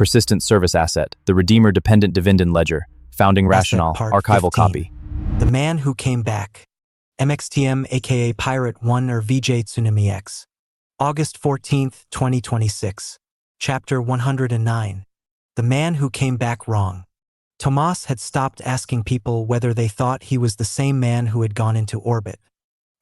Persistent service asset, the Redeemer dependent dividend ledger, founding rationale, Part archival 15. copy. The Man Who Came Back. MXTM aka Pirate 1 or VJ Tsunami X. August 14, 2026. Chapter 109. The Man Who Came Back Wrong. Tomás had stopped asking people whether they thought he was the same man who had gone into orbit.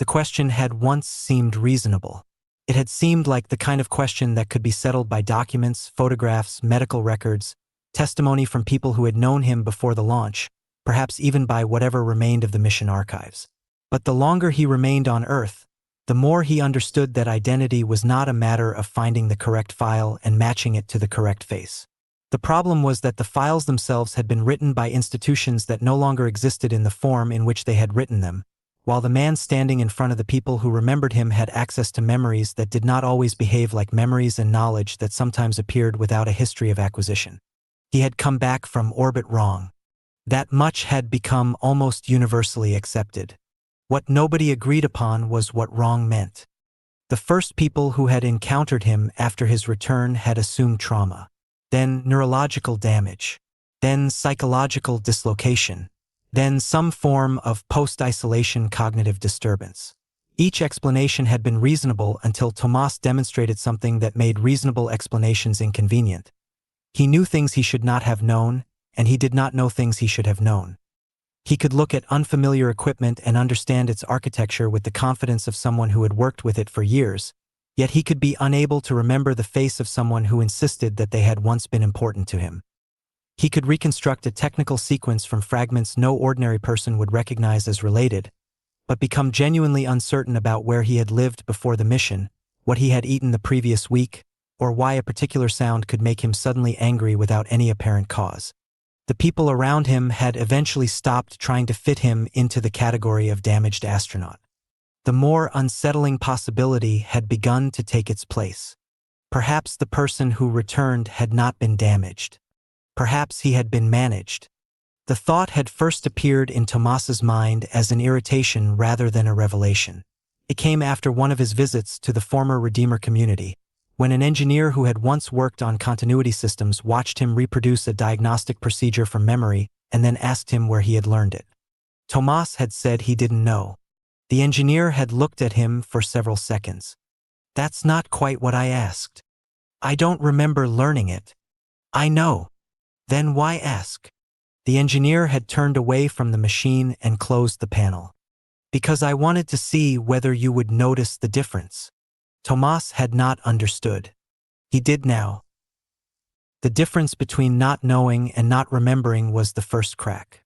The question had once seemed reasonable. It had seemed like the kind of question that could be settled by documents, photographs, medical records, testimony from people who had known him before the launch, perhaps even by whatever remained of the mission archives. But the longer he remained on Earth, the more he understood that identity was not a matter of finding the correct file and matching it to the correct face. The problem was that the files themselves had been written by institutions that no longer existed in the form in which they had written them, while the man standing in front of the people who remembered him had access to memories that did not always behave like memories and knowledge that sometimes appeared without a history of acquisition. He had come back from orbit wrong. That much had become almost universally accepted. What nobody agreed upon was what wrong meant. The first people who had encountered him after his return had assumed trauma, then neurological damage, then psychological dislocation, then some form of post-isolation cognitive disturbance. Each explanation had been reasonable until Tomás demonstrated something that made reasonable explanations inconvenient. He knew things he should not have known, and he did not know things he should have known. He could look at unfamiliar equipment and understand its architecture with the confidence of someone who had worked with it for years, yet he could be unable to remember the face of someone who insisted that they had once been important to him. He could reconstruct a technical sequence from fragments no ordinary person would recognize as related, but become genuinely uncertain about where he had lived before the mission, what he had eaten the previous week, or why a particular sound could make him suddenly angry without any apparent cause. The people around him had eventually stopped trying to fit him into the category of damaged astronaut. The more unsettling possibility had begun to take its place. Perhaps the person who returned had not been damaged. Perhaps he had been managed. The thought had first appeared in Tomás's mind as an irritation rather than a revelation. It came after one of his visits to the former Redeemer community, when an engineer who had once worked on continuity systems watched him reproduce a diagnostic procedure from memory and then asked him where he had learned it. Tomás had said he didn't know. The engineer had looked at him for several seconds. "That's not quite what I asked. I don't remember learning it." "I know. Then why ask?" The engineer had turned away from the machine and closed the panel. "Because I wanted to see whether you would notice the difference." Tomás had not understood. He did now. The difference between not knowing and not remembering was the first crack.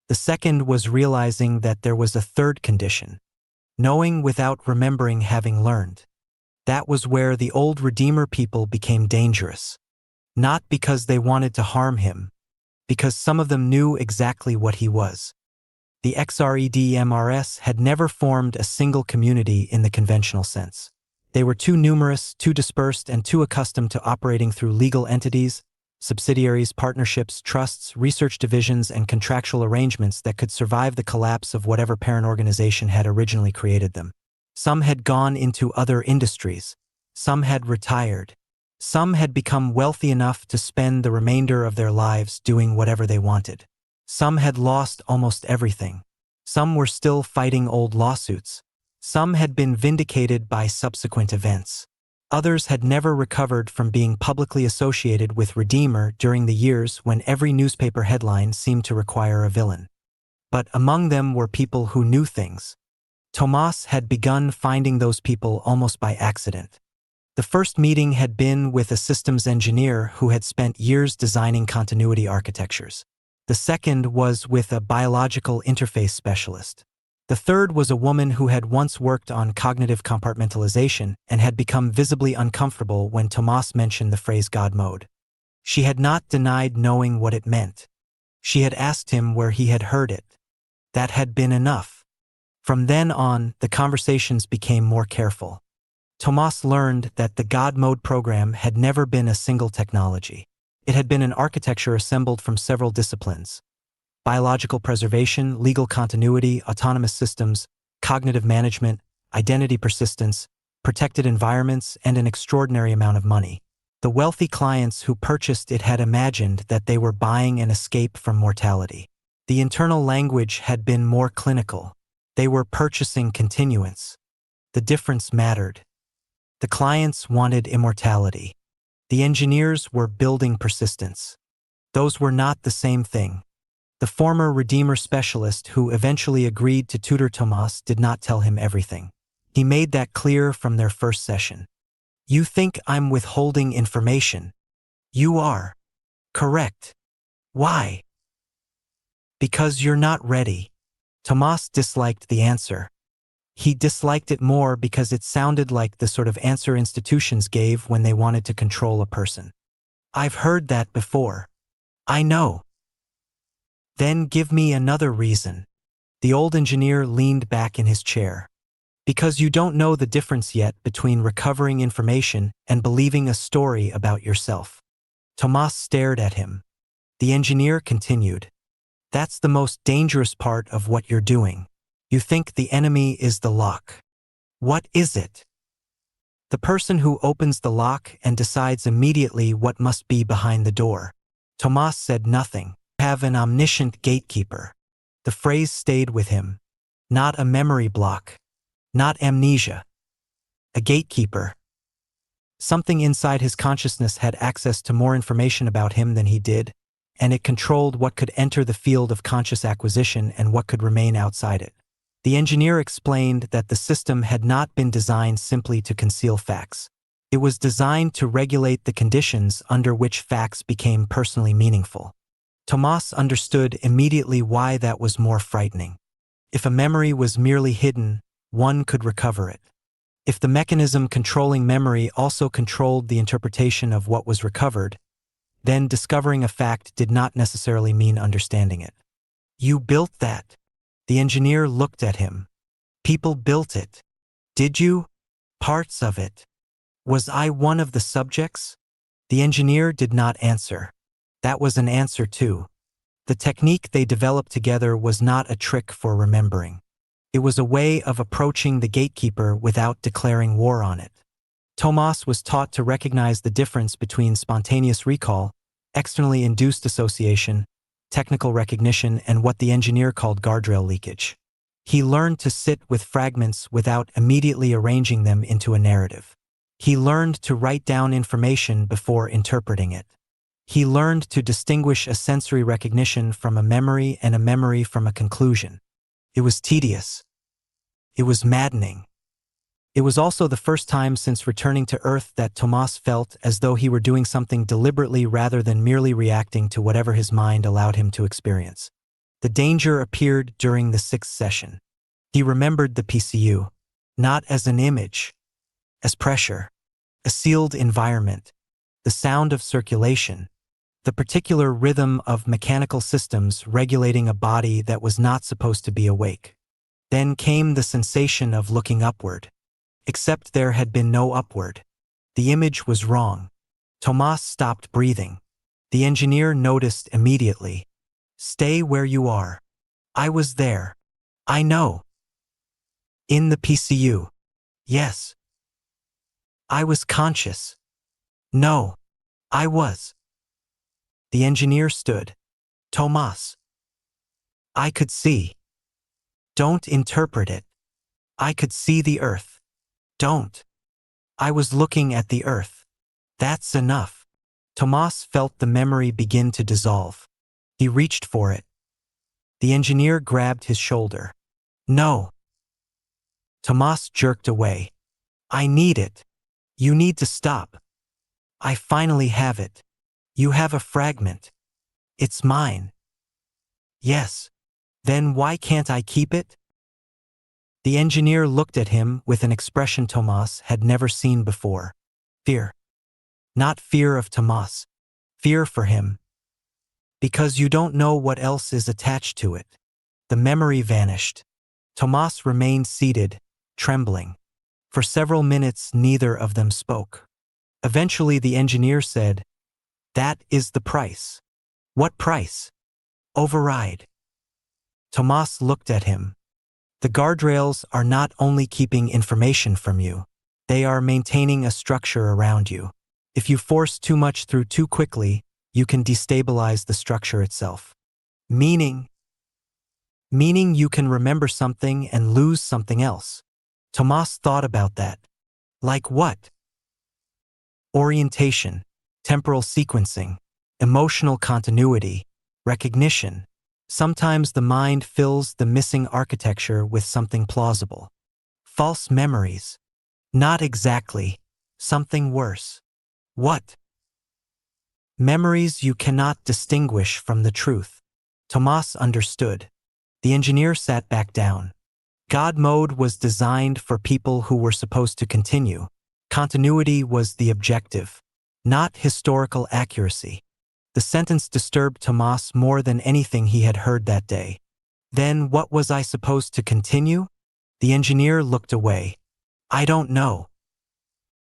The second was realizing that there was a third condition, knowing without remembering having learned. That was where the old Redeemer people became dangerous. Not because they wanted to harm him, because some of them knew exactly what he was. The XREDMRS had never formed a single community in the conventional sense. They were too numerous, too dispersed, and too accustomed to operating through legal entities, subsidiaries, partnerships, trusts, research divisions, and contractual arrangements that could survive the collapse of whatever parent organization had originally created them. Some had gone into other industries. Some had retired. Some had become wealthy enough to spend the remainder of their lives doing whatever they wanted. Some had lost almost everything. Some were still fighting old lawsuits. Some had been vindicated by subsequent events. Others had never recovered from being publicly associated with Redeemer during the years when every newspaper headline seemed to require a villain. But among them were people who knew things. Tomás had begun finding those people almost by accident. The first meeting had been with a systems engineer who had spent years designing continuity architectures. The second was with a biological interface specialist. The third was a woman who had once worked on cognitive compartmentalization and had become visibly uncomfortable when Tomás mentioned the phrase God mode. She had not denied knowing what it meant. She had asked him where he had heard it. That had been enough. From then on, the conversations became more careful. Tomás learned that the God mode program had never been a single technology. It had been an architecture assembled from several disciplines: biological preservation, legal continuity, autonomous systems, cognitive management, identity persistence, protected environments, and an extraordinary amount of money. The wealthy clients who purchased it had imagined that they were buying an escape from mortality. The internal language had been more clinical. They were purchasing continuance. The difference mattered. The clients wanted immortality. The engineers were building persistence. Those were not the same thing. The former Redeemer specialist who eventually agreed to tutor Tomás did not tell him everything. He made that clear from their first session. You think I'm withholding information? You are. Correct. Why? Because you're not ready. Tomás disliked the answer. He disliked it more because it sounded like the sort of answer institutions gave when they wanted to control a person. I've heard that before. I know. Then give me another reason. The old engineer leaned back in his chair. Because you don't know the difference yet between recovering information and believing a story about yourself. Tomás stared at him. The engineer continued. That's the most dangerous part of what you're doing. You think the enemy is the lock. What is it? The person who opens the lock and decides immediately what must be behind the door. Tomás said nothing. Have an omniscient gatekeeper. The phrase stayed with him. Not a memory block. Not amnesia. A gatekeeper. Something inside his consciousness had access to more information about him than he did, and it controlled what could enter the field of conscious acquisition and what could remain outside it. The engineer explained that the system had not been designed simply to conceal facts. It was designed to regulate the conditions under which facts became personally meaningful. Tomás understood immediately why that was more frightening. If a memory was merely hidden, one could recover it. If the mechanism controlling memory also controlled the interpretation of what was recovered, then discovering a fact did not necessarily mean understanding it. You built that. The engineer looked at him. People built it. Did you? Parts of it. Was I one of the subjects? The engineer did not answer. That was an answer too. The technique they developed together was not a trick for remembering. It was a way of approaching the gatekeeper without declaring war on it. Tomás was taught to recognize the difference between spontaneous recall, externally induced association, technical recognition, and what the engineer called guardrail leakage. He learned to sit with fragments without immediately arranging them into a narrative. He learned to write down information before interpreting it. He learned to distinguish a sensory recognition from a memory and a memory from a conclusion. It was tedious. It was maddening. It was also the first time since returning to Earth that Tomás felt as though he were doing something deliberately rather than merely reacting to whatever his mind allowed him to experience. The danger appeared during the sixth session. He remembered the PCU, not as an image, as pressure, a sealed environment, the sound of circulation, the particular rhythm of mechanical systems regulating a body that was not supposed to be awake. Then came the sensation of looking upward. Except there had been no upward. The image was wrong. Tomás stopped breathing. The engineer noticed immediately. Stay where you are. I was there. I know. In the PCU. Yes. I was conscious. No. I was. The engineer stood. Tomás. I could see. Don't interpret it. I could see the earth. Don't. I was looking at the earth. That's enough. Tomás felt the memory begin to dissolve. He reached for it. The engineer grabbed his shoulder. No. Tomás jerked away. I need it. You need to stop. I finally have it. You have a fragment. It's mine. Yes. Then why can't I keep it? The engineer looked at him with an expression Tomás had never seen before. Fear. Not fear of Tomás. Fear for him. Because you don't know what else is attached to it. The memory vanished. Tomás remained seated, trembling. For several minutes neither of them spoke. Eventually the engineer said, That is the price. What price? Override. Tomás looked at him. The guardrails are not only keeping information from you, they are maintaining a structure around you. If you force too much through too quickly, you can destabilize the structure itself. Meaning you can remember something and lose something else. Tomás thought about that. Like what? Orientation, temporal sequencing, emotional continuity, recognition. Sometimes the mind fills the missing architecture with something plausible. False memories. Not exactly. Something worse. What? Memories you cannot distinguish from the truth. Tomás understood. The engineer sat back down. God mode was designed for people who were supposed to continue. Continuity was the objective, not historical accuracy. The sentence disturbed Tomás more than anything he had heard that day. Then what was I supposed to continue? The engineer looked away. I don't know.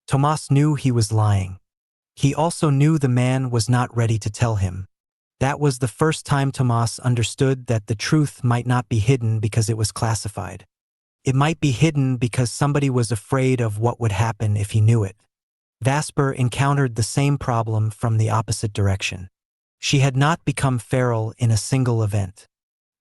Tomás knew he was lying. He also knew the man was not ready to tell him. That was the first time Tomás understood that the truth might not be hidden because it was classified. It might be hidden because somebody was afraid of what would happen if he knew it. Vesper encountered the same problem from the opposite direction. She had not become feral in a single event.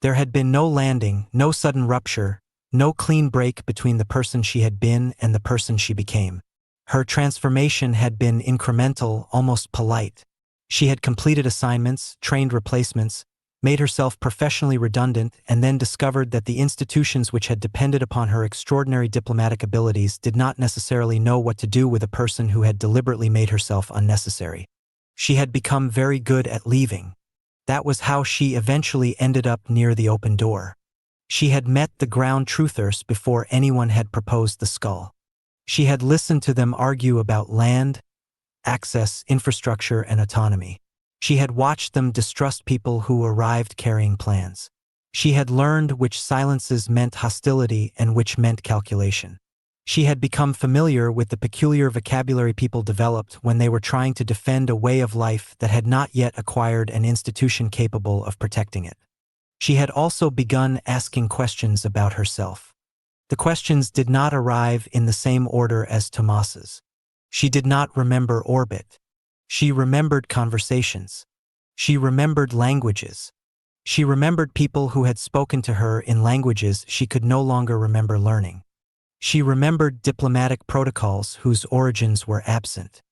There had been no landing, no sudden rupture, no clean break between the person she had been and the person she became. Her transformation had been incremental, almost polite. She had completed assignments, trained replacements, made herself professionally redundant, and then discovered that the institutions which had depended upon her extraordinary diplomatic abilities did not necessarily know what to do with a person who had deliberately made herself unnecessary. She had become very good at leaving. That was how she eventually ended up near the open door. She had met the ground truthers before anyone had proposed the skull. She had listened to them argue about land, access, infrastructure, and autonomy. She had watched them distrust people who arrived carrying plans. She had learned which silences meant hostility and which meant calculation. She had become familiar with the peculiar vocabulary people developed when they were trying to defend a way of life that had not yet acquired an institution capable of protecting it. She had also begun asking questions about herself. The questions did not arrive in the same order as Tomás's. She did not remember orbit. She remembered conversations. She remembered languages. She remembered people who had spoken to her in languages she could no longer remember learning. She remembered diplomatic protocols whose origins were absent.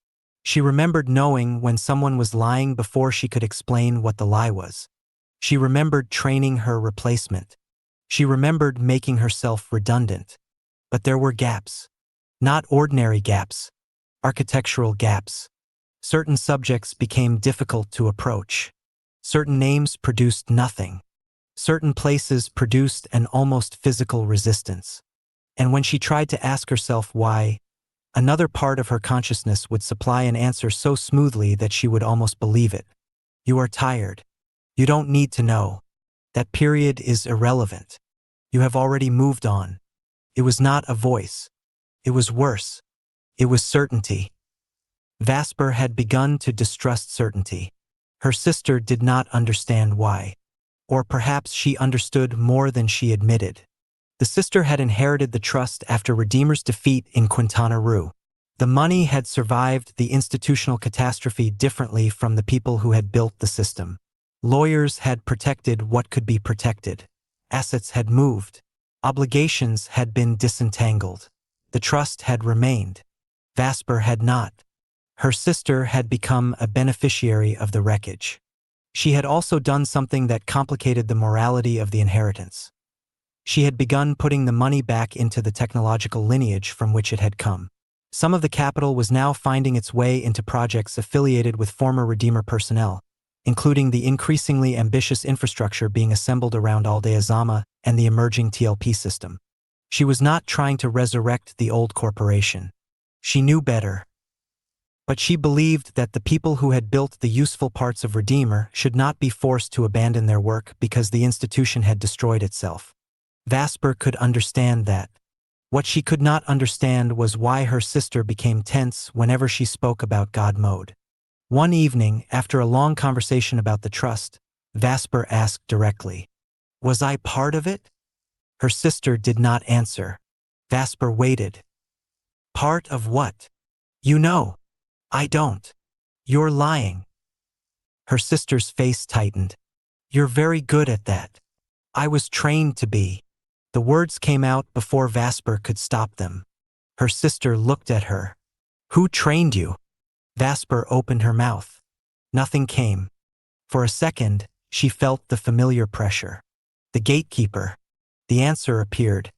She remembered knowing when someone was lying before she could explain what the lie was. She remembered training her replacement. She remembered making herself redundant. But there were gaps. Not ordinary gaps. Architectural gaps. Certain subjects became difficult to approach. Certain names produced nothing. Certain places produced an almost physical resistance. And when she tried to ask herself why, another part of her consciousness would supply an answer so smoothly that she would almost believe it. You are tired. You don't need to know. That period is irrelevant. You have already moved on. It was not a voice. It was worse. It was certainty. Vesper had begun to distrust certainty. Her sister did not understand why. Or perhaps she understood more than she admitted. The sister had inherited the trust after Redeemer's defeat in Quintana Roo. The money had survived the institutional catastrophe differently from the people who had built the system. Lawyers had protected what could be protected. Assets had moved. Obligations had been disentangled. The trust had remained. Vesper had not. Her sister had become a beneficiary of the wreckage. She had also done something that complicated the morality of the inheritance. She had begun putting the money back into the technological lineage from which it had come. Some of the capital was now finding its way into projects affiliated with former Redeemer personnel, including the increasingly ambitious infrastructure being assembled around Aldea Zama and the emerging TLP system. She was not trying to resurrect the old corporation. She knew better. But she believed that the people who had built the useful parts of Redeemer should not be forced to abandon their work because the institution had destroyed itself. Vesper could understand that. What she could not understand was why her sister became tense whenever she spoke about God mode. One evening, after a long conversation about the trust, Vesper asked directly, "Was I part of it?" Her sister did not answer. Vesper waited. "Part of what? You know." I don't. You're lying. Her sister's face tightened. You're very good at that. I was trained to be. The words came out before Vasper could stop them. Her sister looked at her. Who trained you? Vasper opened her mouth. Nothing came. For a second, she felt the familiar pressure. The gatekeeper. The answer appeared.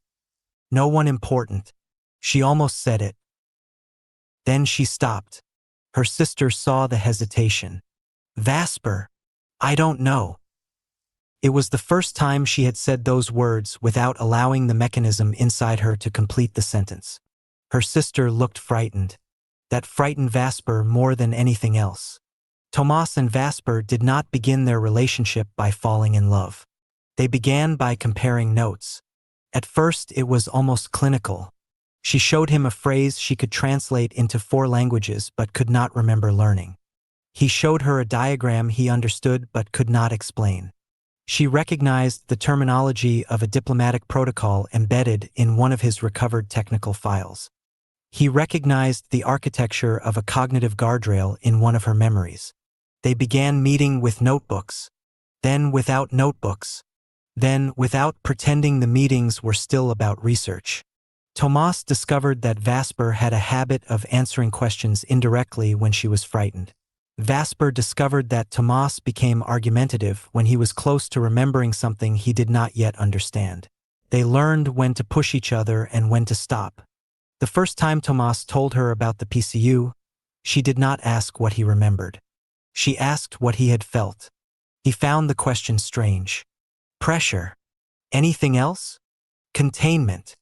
No one important. She almost said it. Then she stopped. Her sister saw the hesitation. Vasper, I don't know. It was the first time she had said those words without allowing the mechanism inside her to complete the sentence. Her sister looked frightened. That frightened Vasper more than anything else. Tomás and Vasper did not begin their relationship by falling in love. They began by comparing notes. At first, it was almost clinical. She showed him a phrase she could translate into 4 languages but could not remember learning. He showed her a diagram he understood but could not explain. She recognized the terminology of a diplomatic protocol embedded in one of his recovered technical files. He recognized the architecture of a cognitive guardrail in one of her memories. They began meeting with notebooks, then without notebooks, then without pretending the meetings were still about research. Tomás discovered that Vasper had a habit of answering questions indirectly when she was frightened. Vasper discovered that Tomás became argumentative when he was close to remembering something he did not yet understand. They learned when to push each other and when to stop. The first time Tomás told her about the PCU, she did not ask what he remembered. She asked what he had felt. He found the question strange. Pressure. Anything else? Containment.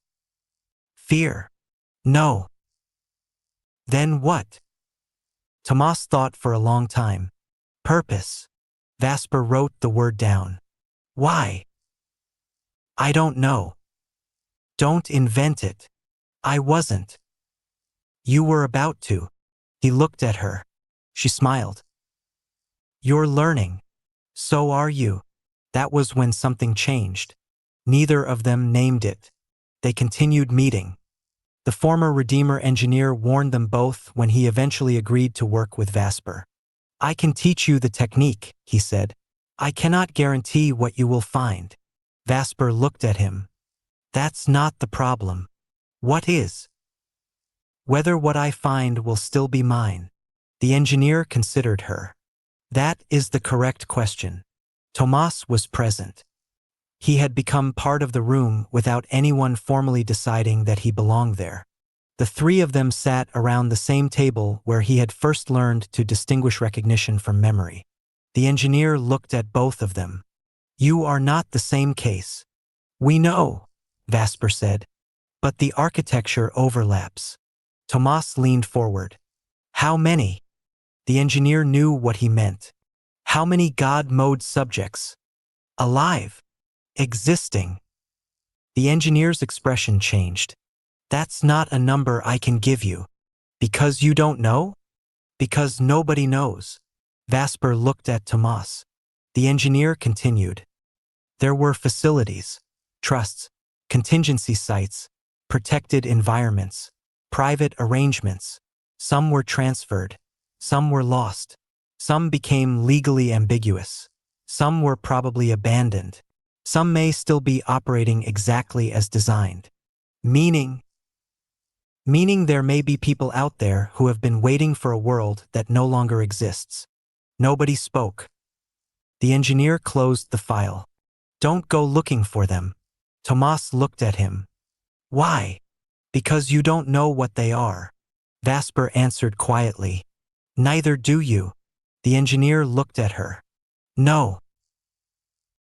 Fear. No. Then what? Tomás thought for a long time. Purpose. Vasper wrote the word down. Why? I don't know. Don't invent it. I wasn't. You were about to. He looked at her. She smiled. You're learning. So are you. That was when something changed. Neither of them named it. They continued meeting. The former Redeemer engineer warned them both when he eventually agreed to work with Vasper. I can teach you the technique, he said. I cannot guarantee what you will find. Vasper looked at him. That's not the problem. What is? Whether what I find will still be mine. The engineer considered her. That is the correct question. Tomás was present. He had become part of the room without anyone formally deciding that he belonged there. The 3 of them sat around the same table where he had first learned to distinguish recognition from memory. The engineer looked at both of them. You are not the same case. We know, Vasper said. But the architecture overlaps. Tomás leaned forward. How many? The engineer knew what he meant. How many God mode subjects? Alive. Existing. The engineer's expression changed. That's not a number I can give you. Because you don't know? Because nobody knows. Vasper looked at Tomás. The engineer continued. There were facilities, trusts, contingency sites, protected environments, private arrangements. Some were transferred. Some were lost. Some became legally ambiguous. Some were probably abandoned. Some may still be operating exactly as designed. Meaning there may be people out there who have been waiting for a world that no longer exists. Nobody spoke. The engineer closed the file. Don't go looking for them. Tomás looked at him. Why? Because you don't know what they are. Vasper answered quietly. Neither do you. The engineer looked at her. No.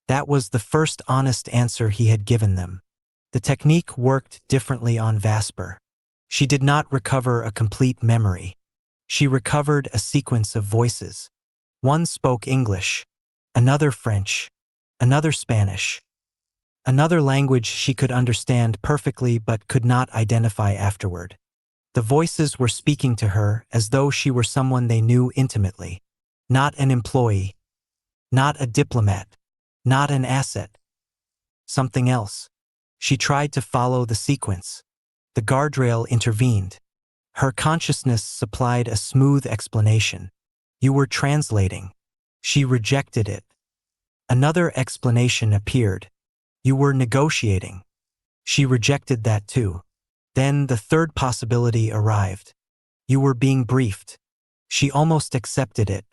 That was the first honest answer he had given them. The technique worked differently on Vasper. She did not recover a complete memory. She recovered a sequence of voices. One spoke English, another French, another Spanish, another language she could understand perfectly but could not identify afterward. The voices were speaking to her as though she were someone they knew intimately. Not an employee, not a diplomat, not an asset. Something else. She tried to follow the sequence. The guardrail intervened. Her consciousness supplied a smooth explanation. You were translating. She rejected it. Another explanation appeared. You were negotiating. She rejected that too. Then the third possibility arrived. You were being briefed. She almost accepted it.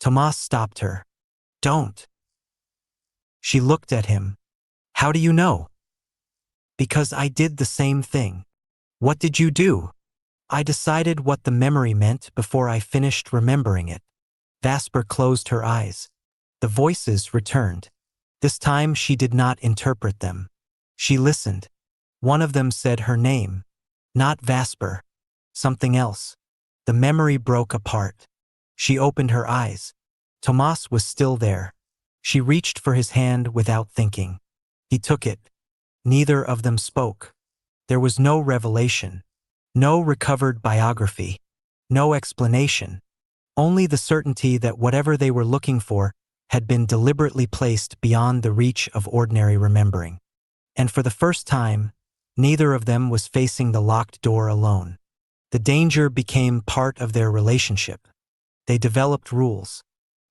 Tomás stopped her. Don't. She looked at him. How do you know? Because I did the same thing. What did you do? I decided what the memory meant before I finished remembering it. Vesper closed her eyes. The voices returned. This time she did not interpret them. She listened. One of them said her name. Not Vesper. Something else. The memory broke apart. She opened her eyes. Tomás was still there. She reached for his hand without thinking. He took it. Neither of them spoke. There was no revelation. No recovered biography. No explanation. Only the certainty that whatever they were looking for had been deliberately placed beyond the reach of ordinary remembering. And for the first time, neither of them was facing the locked door alone. The danger became part of their relationship. They developed rules.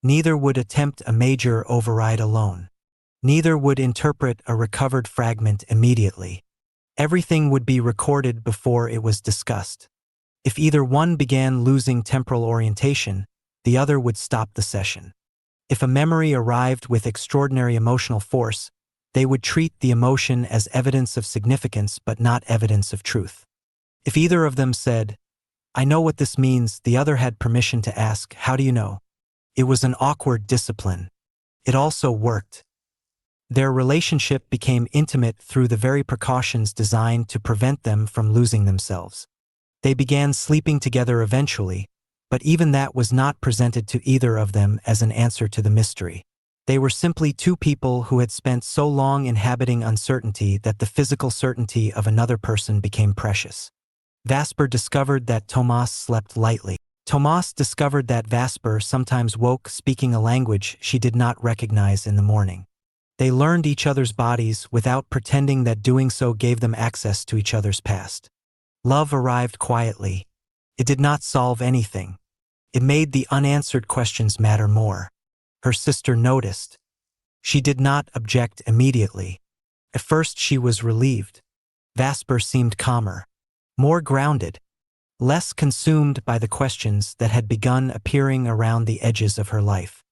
Neither would attempt a major override alone. Neither would interpret a recovered fragment immediately. Everything would be recorded before it was discussed. If either one began losing temporal orientation, the other would stop the session. If a memory arrived with extraordinary emotional force, they would treat the emotion as evidence of significance but not evidence of truth. If either of them said, I know what this means, the other had permission to ask, how do you know? It was an awkward discipline. It also worked. Their relationship became intimate through the very precautions designed to prevent them from losing themselves. They began sleeping together eventually, but even that was not presented to either of them as an answer to the mystery. They were simply two people who had spent so long inhabiting uncertainty that the physical certainty of another person became precious. Vesper discovered that Tomás slept lightly. Tomás discovered that Vesper sometimes woke speaking a language she did not recognize in the morning. They learned each other's bodies without pretending that doing so gave them access to each other's past. Love arrived quietly. It did not solve anything. It made the unanswered questions matter more. Her sister noticed. She did not object immediately. At first she was relieved. Vesper seemed calmer, more grounded, less consumed by the questions that had begun appearing around the edges of her life.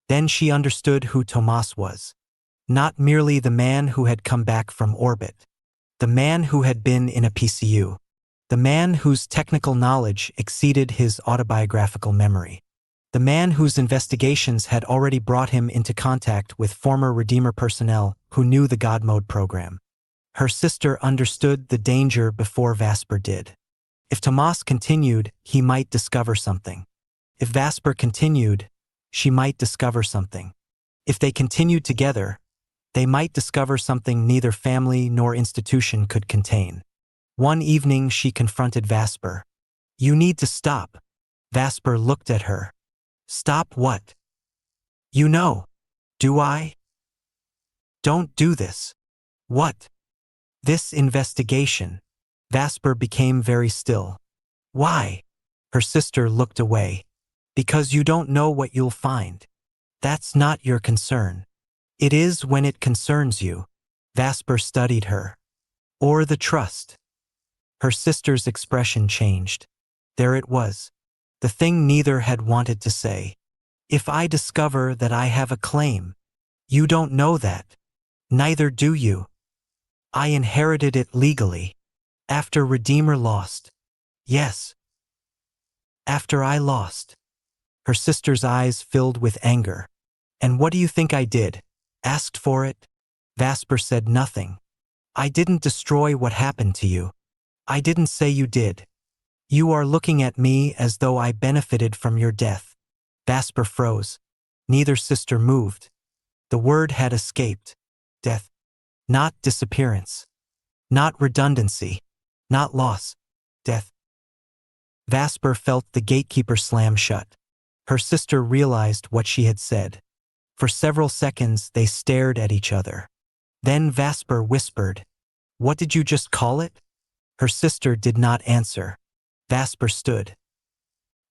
Then she understood who Tomás was. Not merely the man who had come back from orbit. The man who had been in a PCU. The man whose technical knowledge exceeded his autobiographical memory. The man whose investigations had already brought him into contact with former Redeemer personnel who knew the God Mode program. Her sister understood the danger before Vesper did. If Tomás continued, he might discover something. If Vesper continued, she might discover something. If they continued together, they might discover something neither family nor institution could contain. One evening she confronted Vesper. You need to stop. Vesper looked at her. Stop what? You know. Do I? Don't do this. What? This investigation. Vesper became very still. Why? Her sister looked away. Because you don't know what you'll find. That's not your concern. It is when it concerns you. Vesper studied her. Or the trust. Her sister's expression changed. There it was. The thing neither had wanted to say. If I discover that I have a claim, you don't know that. Neither do you. I inherited it legally. After Redeemer lost. Yes. After I lost. Her sister's eyes filled with anger. And what do you think I did? Asked for it? Vesper said nothing. I didn't destroy what happened to you. I didn't say you did. You are looking at me as though I benefited from your death. Vesper froze. Neither sister moved. The word had escaped. Death. Not disappearance. Not redundancy. Not loss. Death. Vesper felt the gatekeeper slam shut. Her sister realized what she had said. For several seconds they stared at each other. Then Vesper whispered, What did you just call it? Her sister did not answer. Vasper stood.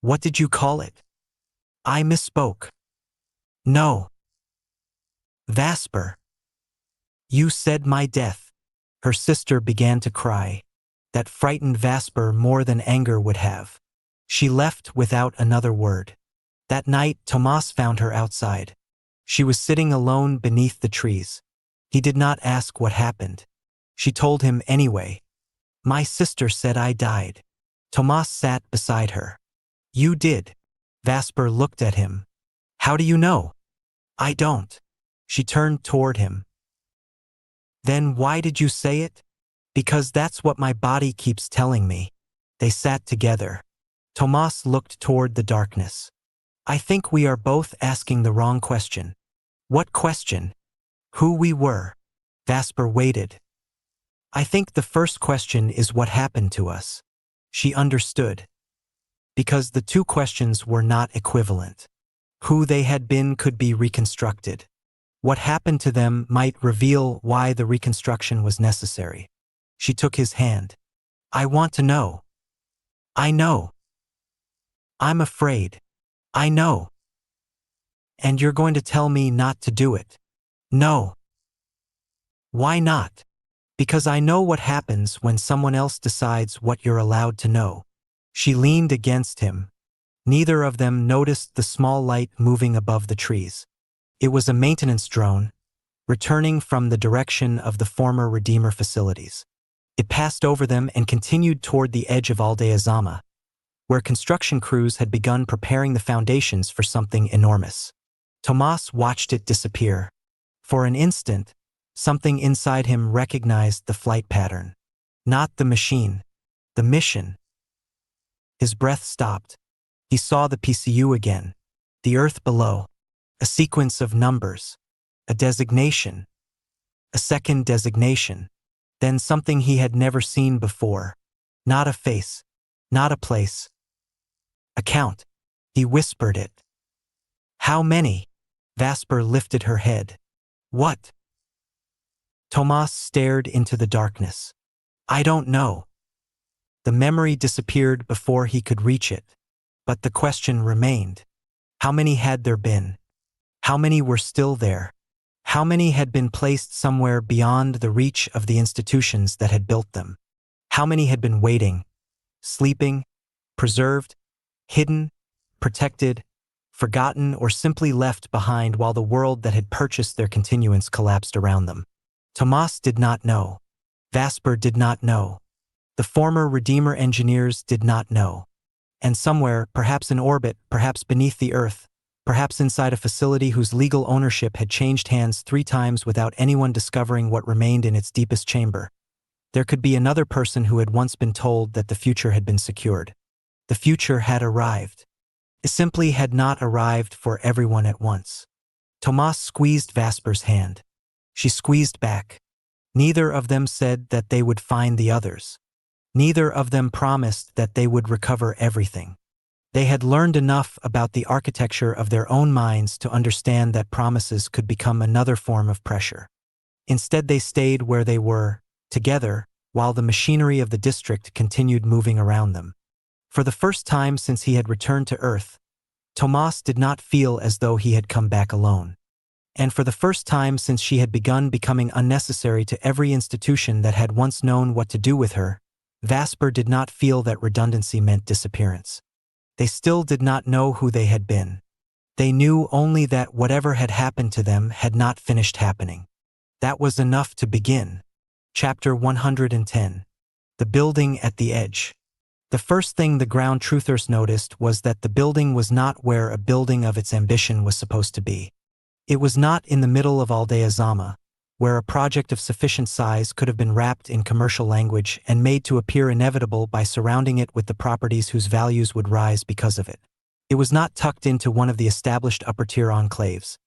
What did you call it? I misspoke. No. Vasper. You said my death. Her sister began to cry. That frightened Vasper more than anger would have. She left without another word. That night, Tomás found her outside. She was sitting alone beneath the trees. He did not ask what happened. She told him anyway. My sister said I died. Tomás sat beside her. You did. Vasper looked at him. How do you know? I don't. She turned toward him. Then why did you say it? Because that's what my body keeps telling me. They sat together. Tomás looked toward the darkness. I think we are both asking the wrong question. What question? Who we were. Vasper waited. I think the first question is what happened to us. She understood. Because the two questions were not equivalent. Who they had been could be reconstructed. What happened to them might reveal why the reconstruction was necessary. She took his hand. I want to know. I know. I'm afraid. I know. And you're going to tell me not to do it? No. Why not? Because I know what happens when someone else decides what you're allowed to know. She leaned against him. Neither of them noticed the small light moving above the trees. It was a maintenance drone, returning from the direction of the former Redeemer facilities. It passed over them and continued toward the edge of Aldea Zama, where construction crews had begun preparing the foundations for something enormous. Tomás watched it disappear. For an instant, something inside him recognized the flight pattern. Not the machine, the mission. His breath stopped. He saw the PCU again, the earth below, a sequence of numbers, a designation, a second designation, then something he had never seen before. Not a face, not a place. A count. He whispered it. How many? Vasper lifted her head. What? Tomás stared into the darkness. I don't know. The memory disappeared before he could reach it. But the question remained. How many had there been? How many were still there? How many had been placed somewhere beyond the reach of the institutions that had built them? How many had been waiting, sleeping, preserved, hidden, protected, forgotten, or simply left behind while the world that had purchased their continuance collapsed around them? Tomás did not know. Vasper did not know. The former Redeemer engineers did not know. And somewhere, perhaps in orbit, perhaps beneath the earth, perhaps inside a facility whose legal ownership had changed hands 3 times without anyone discovering what remained in its deepest chamber, there could be another person who had once been told that the future had been secured. The future had arrived. It simply had not arrived for everyone at once. Tomás squeezed Vasper's hand. She squeezed back. Neither of them said that they would find the others. Neither of them promised that they would recover everything. They had learned enough about the architecture of their own minds to understand that promises could become another form of pressure. Instead, they stayed where they were, together, while the machinery of the district continued moving around them. For the first time since he had returned to Earth, Tomás did not feel as though he had come back alone. And for the first time since she had begun becoming unnecessary to every institution that had once known what to do with her, Vasper did not feel that redundancy meant disappearance. They still did not know who they had been. They knew only that whatever had happened to them had not finished happening. That was enough to begin. Chapter 110. The building at the edge. The first thing the ground truthers noticed was that the building was not where a building of its ambition was supposed to be. It was not in the middle of Aldea Zama, where a project of sufficient size could have been wrapped in commercial language and made to appear inevitable by surrounding it with the properties whose values would rise because of it. It was not tucked into one of the established upper-tier enclaves,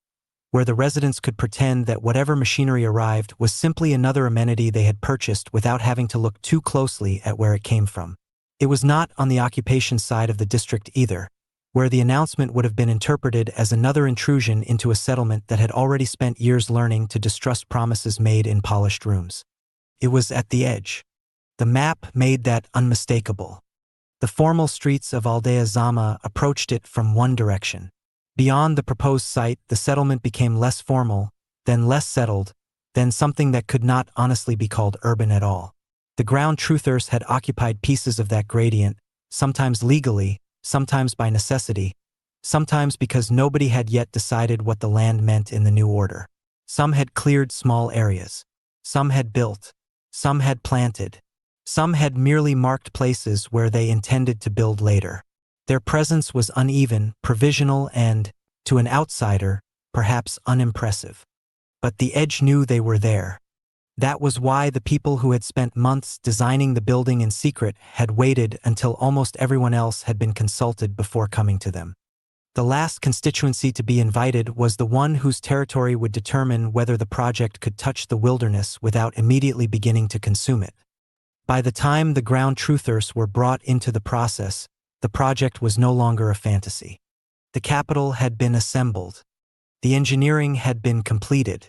where the residents could pretend that whatever machinery arrived was simply another amenity they had purchased without having to look too closely at where it came from. It was not on the occupation side of the district either, where the announcement would have been interpreted as another intrusion into a settlement that had already spent years learning to distrust promises made in polished rooms. It was at the edge. The map made that unmistakable. The formal streets of Aldea Zama approached it from one direction. Beyond the proposed site, the settlement became less formal, then less settled, then something that could not honestly be called urban at all. The ground truthers had occupied pieces of that gradient, sometimes legally, sometimes by necessity, sometimes because nobody had yet decided what the land meant in the new order. Some had cleared small areas. Some had built. Some had planted. Some had merely marked places where they intended to build later. Their presence was uneven, provisional, and, to an outsider, perhaps unimpressive. But the Edge knew they were there. That was why the people who had spent months designing the building in secret had waited until almost everyone else had been consulted before coming to them. The last constituency to be invited was the one whose territory would determine whether the project could touch the wilderness without immediately beginning to consume it. By the time the ground truthers were brought into the process, the project was no longer a fantasy. The capital had been assembled. The engineering had been completed.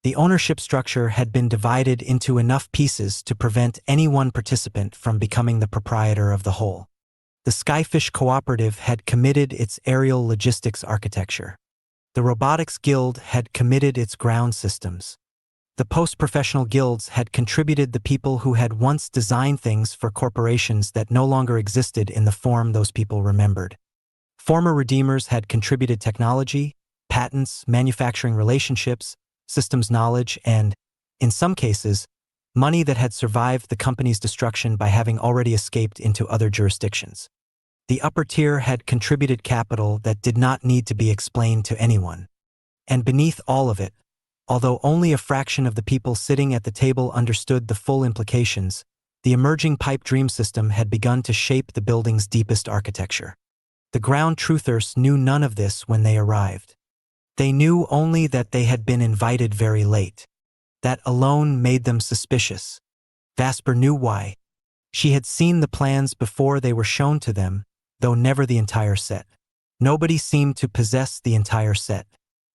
The ownership structure had been divided into enough pieces to prevent any one participant from becoming the proprietor of the whole. The Skyfish Cooperative had committed its aerial logistics architecture. The Robotics Guild had committed its ground systems. The post-professional guilds had contributed the people who had once designed things for corporations that no longer existed in the form those people remembered. Former redeemers had contributed technology, patents, manufacturing relationships, systems knowledge, and, in some cases, money that had survived the company's destruction by having already escaped into other jurisdictions. The upper tier had contributed capital that did not need to be explained to anyone. And beneath all of it, although only a fraction of the people sitting at the table understood the full implications, the emerging pipe dream system had begun to shape the building's deepest architecture. The ground truthers knew none of this when they arrived. They knew only that they had been invited very late. That alone made them suspicious. Vasper knew why. She had seen the plans before they were shown to them, though never the entire set. Nobody seemed to possess the entire set.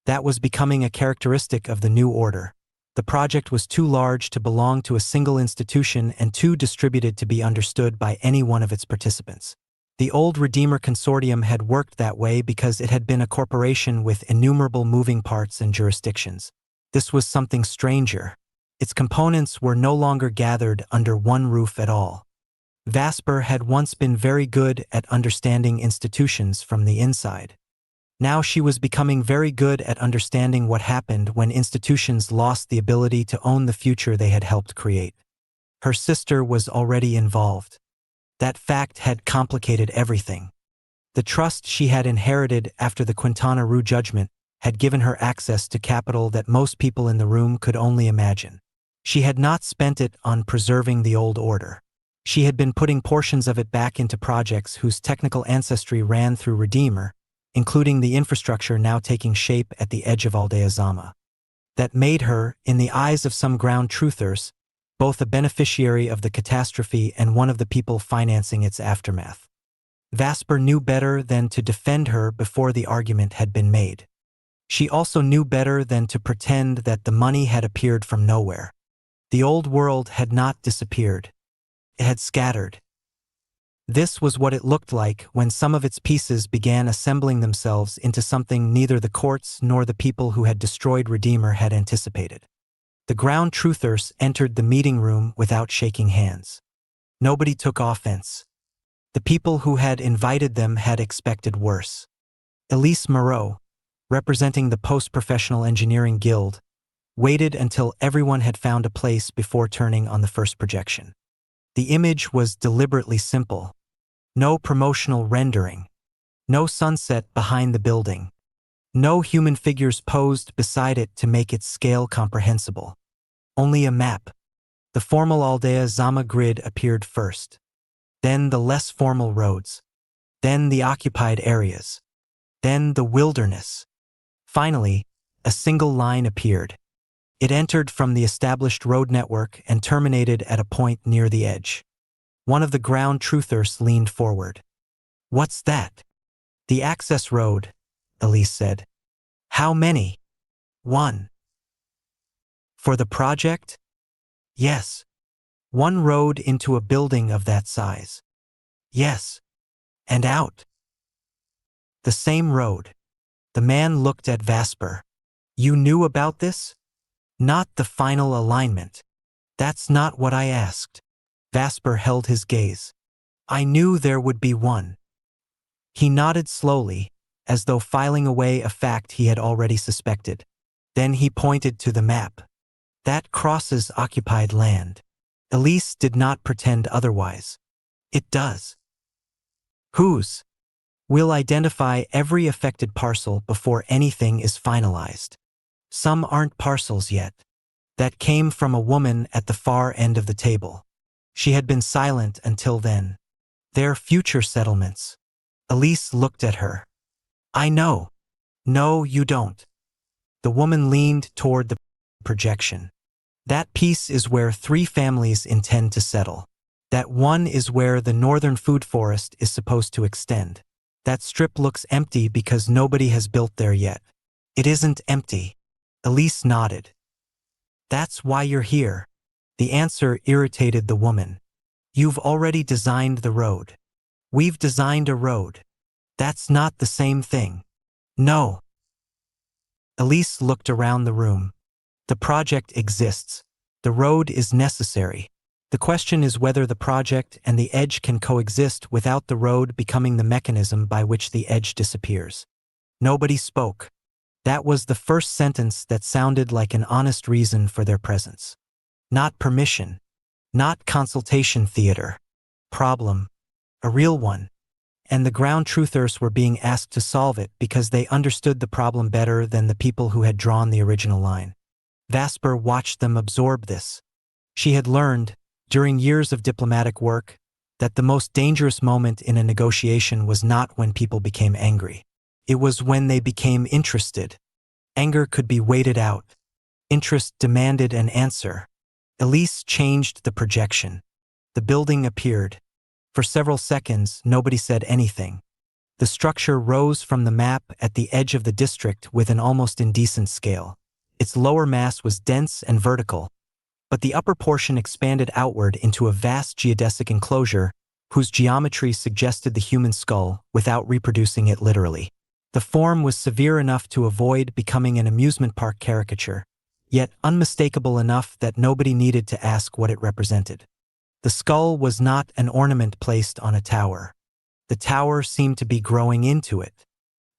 That was becoming a characteristic of the new order. The project was too large to belong to a single institution and too distributed to be understood by any one of its participants. The old Redeemer Consortium had worked that way because it had been a corporation with innumerable moving parts and jurisdictions. This was something stranger. Its components were no longer gathered under one roof at all. Vasper had once been very good at understanding institutions from the inside. Now she was becoming very good at understanding what happened when institutions lost the ability to own the future they had helped create. Her sister was already involved. That fact had complicated everything. The trust she had inherited after the Quintana Roo judgment had given her access to capital that most people in the room could only imagine. She had not spent it on preserving the old order. She had been putting portions of it back into projects whose technical ancestry ran through Redeemer, including the infrastructure now taking shape at the edge of Aldea Zama. That made her, in the eyes of some ground truthers, both a beneficiary of the catastrophe and one of the people financing its aftermath. Vasper knew better than to defend her before the argument had been made. She also knew better than to pretend that the money had appeared from nowhere. The old world had not disappeared. It had scattered. This was what it looked like when some of its pieces began assembling themselves into something neither the courts nor the people who had destroyed Redeemer had anticipated. The ground truthers entered the meeting room without shaking hands. Nobody took offense. The people who had invited them had expected worse. Elise Moreau, representing the Post-Professional Engineering Guild, waited until everyone had found a place before turning on the first projection. The image was deliberately simple. No promotional rendering. No sunset behind the building. No human figures posed beside it to make its scale comprehensible. Only a map. The formal Aldea Zama grid appeared first. Then the less formal roads. Then the occupied areas. Then the wilderness. Finally, a single line appeared. It entered from the established road network and terminated at a point near the edge. One of the ground truthers leaned forward. "What's that?" "The access road," Elise said. "How many?" "One." "For the project?" "Yes. One road into a building of that size." Yes. And out. The same road. The man looked at Vasper. You knew about this? Not the final alignment. That's not what I asked. Vasper held his gaze. I knew there would be one. He nodded slowly, as though filing away a fact he had already suspected. Then he pointed to the map. That crosses occupied land. Elise did not pretend otherwise. It does. Whose? We'll identify every affected parcel before anything is finalized. Some aren't parcels yet. That came from a woman at the far end of the table. She had been silent until then. They're future settlements. Elise looked at her. I know. No, you don't. The woman leaned toward the projection. That piece is where 3 families intend to settle. That one is where the northern food forest is supposed to extend. That strip looks empty because nobody has built there yet. It isn't empty. Elise nodded. That's why you're here. The answer irritated the woman. You've already designed the road. We've designed a road. That's not the same thing. No. Elise looked around the room. The project exists. The road is necessary. The question is whether the project and the edge can coexist without the road becoming the mechanism by which the edge disappears. Nobody spoke. That was the first sentence that sounded like an honest reason for their presence. Not permission. Not consultation theater. Problem. A real one. And the ground truthers were being asked to solve it because they understood the problem better than the people who had drawn the original line. Vasper watched them absorb this. She had learned, during years of diplomatic work, that the most dangerous moment in a negotiation was not when people became angry. It was when they became interested. Anger could be waited out. Interest demanded an answer. Elise changed the projection. The building appeared. For several seconds, nobody said anything. The structure rose from the map at the edge of the district with an almost indecent scale. Its lower mass was dense and vertical, but the upper portion expanded outward into a vast geodesic enclosure whose geometry suggested the human skull without reproducing it literally. The form was severe enough to avoid becoming an amusement park caricature, yet unmistakable enough that nobody needed to ask what it represented. The skull was not an ornament placed on a tower. The tower seemed to be growing into it.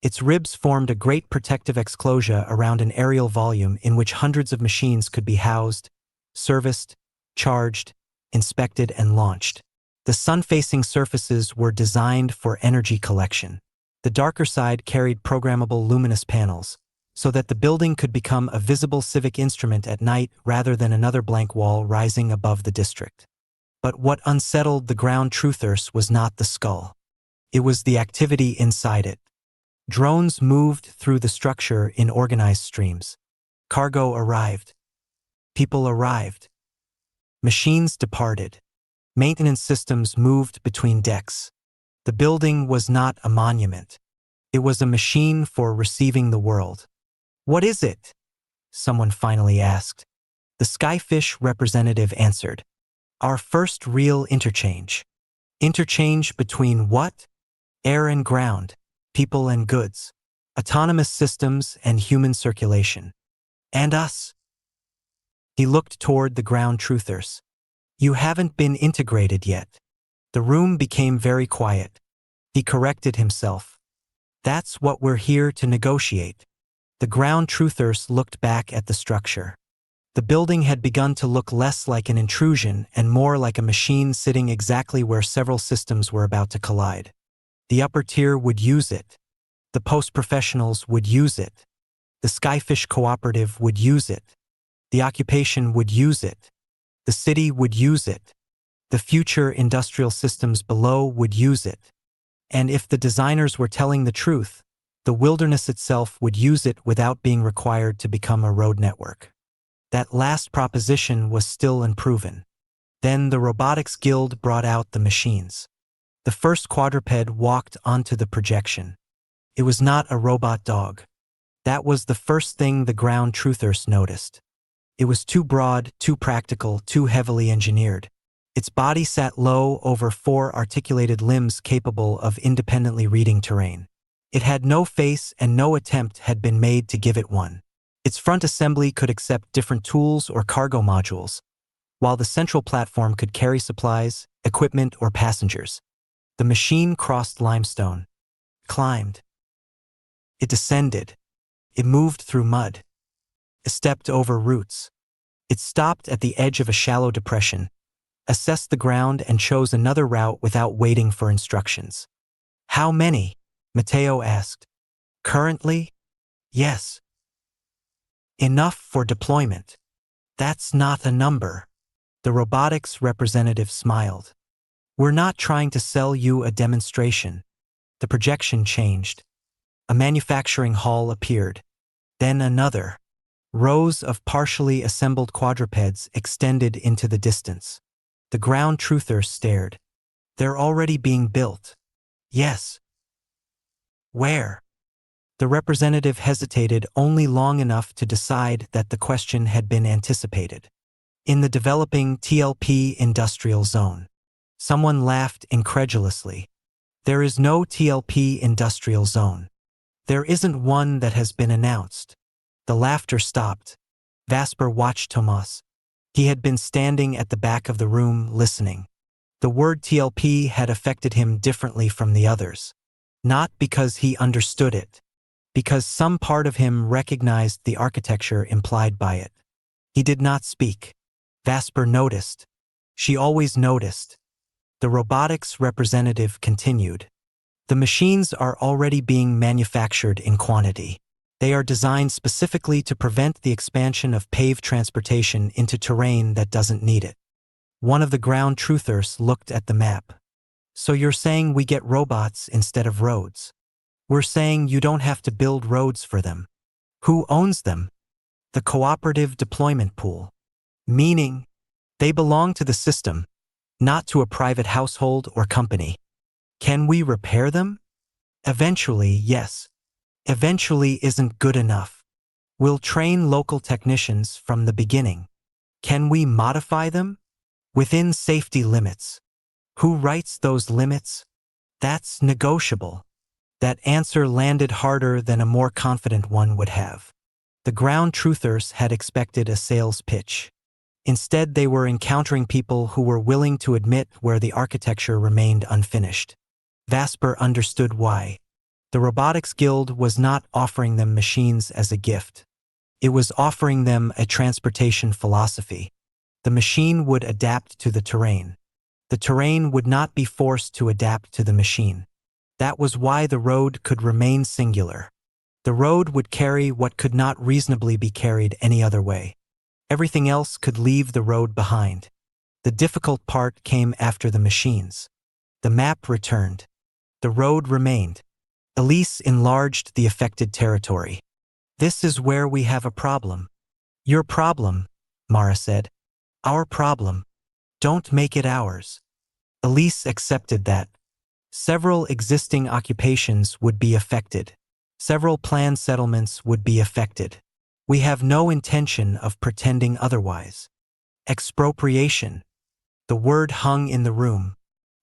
Its ribs formed a great protective exclosure around an aerial volume in which hundreds of machines could be housed, serviced, charged, inspected, and launched. The sun-facing surfaces were designed for energy collection. The darker side carried programmable luminous panels, so that the building could become a visible civic instrument at night rather than another blank wall rising above the district. But what unsettled the ground truthers was not the skull. It was the activity inside it. Drones moved through the structure in organized streams. Cargo arrived. People arrived. Machines departed. Maintenance systems moved between decks. The building was not a monument. It was a machine for receiving the world. What is it? Someone finally asked. The Skyfish representative answered. Our first real interchange. Interchange between what? Air and ground, people and goods, autonomous systems and human circulation. And us. He looked toward the ground truthers. You haven't been integrated yet. The room became very quiet. He corrected himself. That's what we're here to negotiate. The ground truthers looked back at the structure. The building had begun to look less like an intrusion and more like a machine sitting exactly where several systems were about to collide. The upper tier would use it. The post-professionals would use it. The Skyfish Cooperative would use it. The occupation would use it. The city would use it. The future industrial systems below would use it. And if the designers were telling the truth, the wilderness itself would use it without being required to become a road network. That last proposition was still unproven. Then the Robotics Guild brought out the machines. The first quadruped walked onto the projection. It was not a robot dog. That was the first thing the ground truthers noticed. It was too broad, too practical, too heavily engineered. Its body sat low over 4 articulated limbs capable of independently reading terrain. It had no face and no attempt had been made to give it one. Its front assembly could accept different tools or cargo modules, while the central platform could carry supplies, equipment, or passengers. The machine crossed limestone, climbed. It descended. It moved through mud. It stepped over roots. It stopped at the edge of a shallow depression, assessed the ground, and chose another route without waiting for instructions. How many? Mateo asked. Currently? Yes. Enough for deployment. That's not a number. The robotics representative smiled. We're not trying to sell you a demonstration. The projection changed. A manufacturing hall appeared. Then another. Rows of partially assembled quadrupeds extended into the distance. The ground truther stared. They're already being built. Yes. Where? The representative hesitated only long enough to decide that the question had been anticipated. In the developing TLP industrial zone. Someone laughed incredulously. There is no TLP industrial zone. There isn't one that has been announced. The laughter stopped. Vasper watched Tomás. He had been standing at the back of the room listening. The word TLP had affected him differently from the others. Not because he understood it, because some part of him recognized the architecture implied by it. He did not speak. Vasper noticed. She always noticed. The robotics representative continued. The machines are already being manufactured in quantity. They are designed specifically to prevent the expansion of paved transportation into terrain that doesn't need it. One of the ground truthers looked at the map. So you're saying we get robots instead of roads? We're saying you don't have to build roads for them. Who owns them? The cooperative deployment pool. Meaning, they belong to the system, not to a private household or company. Can we repair them? Eventually, yes. Eventually isn't good enough. We'll train local technicians from the beginning. Can we modify them? Within safety limits. Who writes those limits? That's negotiable. That answer landed harder than a more confident one would have. The ground truthers had expected a sales pitch. Instead, they were encountering people who were willing to admit where the architecture remained unfinished. Vasper understood why. The Robotics Guild was not offering them machines as a gift. It was offering them a transportation philosophy. The machine would adapt to the terrain. The terrain would not be forced to adapt to the machine. That was why the road could remain singular. The road would carry what could not reasonably be carried any other way. Everything else could leave the road behind. The difficult part came after the machines. The map returned. The road remained. Elise enlarged the affected territory. This is where we have a problem. Your problem, Mara said. Our problem. Don't make it ours. Elise accepted that. Several existing occupations would be affected. Several planned settlements would be affected. We have no intention of pretending otherwise. Expropriation. The word hung in the room.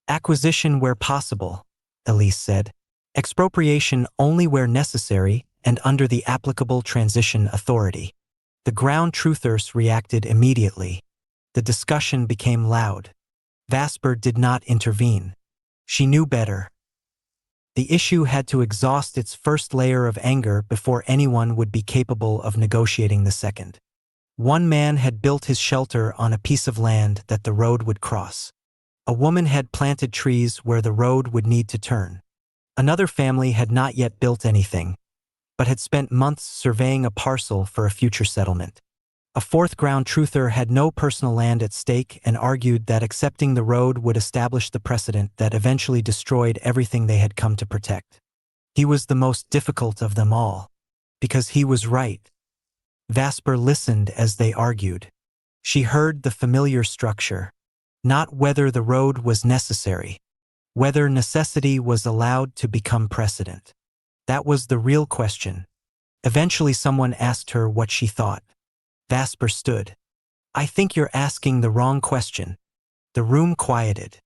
Acquisition where possible, Elise said. Expropriation only where necessary and under the applicable transition authority. The ground truthers reacted immediately. The discussion became loud. Vasper did not intervene. She knew better. The issue had to exhaust its first layer of anger before anyone would be capable of negotiating the second. One man had built his shelter on a piece of land that the road would cross. A woman had planted trees where the road would need to turn. Another family had not yet built anything, but had spent months surveying a parcel for a future settlement. A fourth ground truther had no personal land at stake and argued that accepting the road would establish the precedent that eventually destroyed everything they had come to protect. He was the most difficult of them all, because he was right. Vasper listened as they argued. She heard the familiar structure, not whether the road was necessary, whether necessity was allowed to become precedent. That was the real question. Eventually someone asked her what she thought. Vasper stood. I think you're asking the wrong question. The room quieted.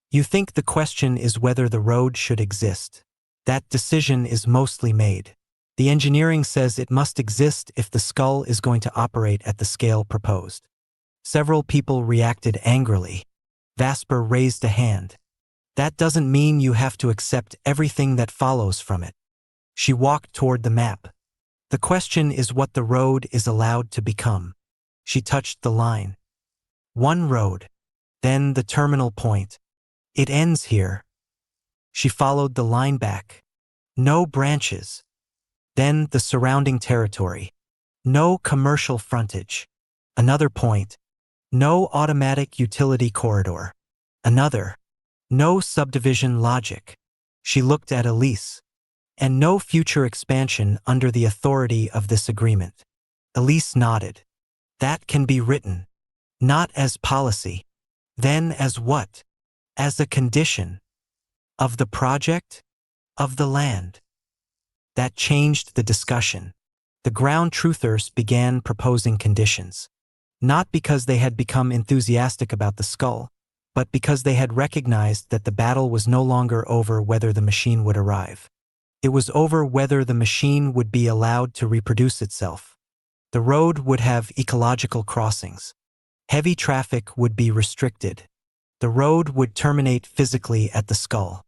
You think the question is whether the road should exist. That decision is mostly made. The engineering says it must exist if the skull is going to operate at the scale proposed. Several people reacted angrily. Vasper raised a hand. That doesn't mean you have to accept everything that follows from it. She walked toward the map. The question is what the road is allowed to become. She touched the line. One road. Then the terminal point. It ends here. She followed the line back. No branches. Then the surrounding territory. No commercial frontage. Another point. No automatic utility corridor. Another. No subdivision logic. She looked at Elise. And no future expansion under the authority of this agreement. Elise nodded. That can be written. Not as policy. Then as what? As a condition. Of the project? Of the land. That changed the discussion. The ground truthers began proposing conditions. Not because they had become enthusiastic about the skull, but because they had recognized that the battle was no longer over whether the machine would arrive. It was over whether the machine would be allowed to reproduce itself. The road would have ecological crossings. Heavy traffic would be restricted. The road would terminate physically at the skull.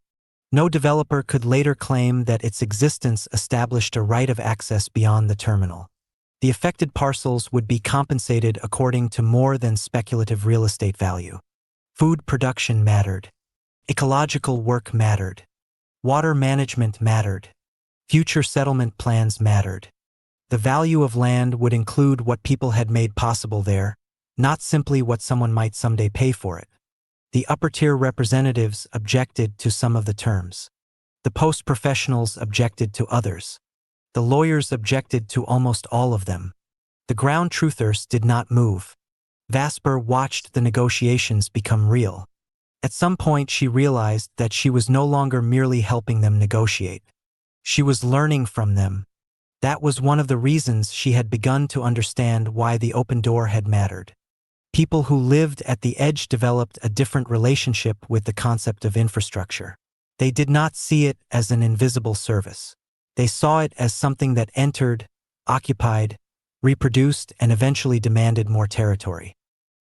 No developer could later claim that its existence established a right of access beyond the terminal. The affected parcels would be compensated according to more than speculative real estate value. Food production mattered. Ecological work mattered. Water management mattered. Future settlement plans mattered. The value of land would include what people had made possible there, not simply what someone might someday pay for it. The upper-tier representatives objected to some of the terms. The post-professionals objected to others. The lawyers objected to almost all of them. The ground truthers did not move. Vasper watched the negotiations become real. At some point she realized that she was no longer merely helping them negotiate. She was learning from them. That was one of the reasons she had begun to understand why the open door had mattered. People who lived at the edge developed a different relationship with the concept of infrastructure. They did not see it as an invisible service. They saw it as something that entered, occupied, reproduced, and eventually demanded more territory.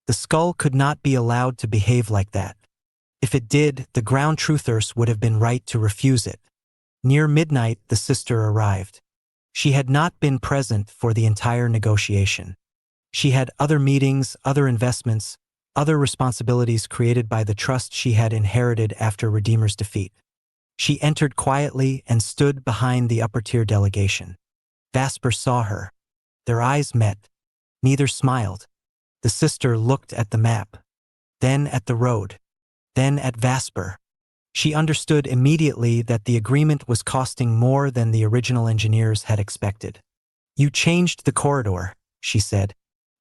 The skull could not be allowed to behave like that. If it did, the ground truthers would have been right to refuse it. Near midnight, the sister arrived. She had not been present for the entire negotiation. She had other meetings, other investments, other responsibilities created by the trust she had inherited after Redeemer's defeat. She entered quietly and stood behind the upper-tier delegation. Vasper saw her. Their eyes met. Neither smiled. The sister looked at the map, then at the road, then at Vasper. She understood immediately that the agreement was costing more than the original engineers had expected. "You changed the corridor," she said.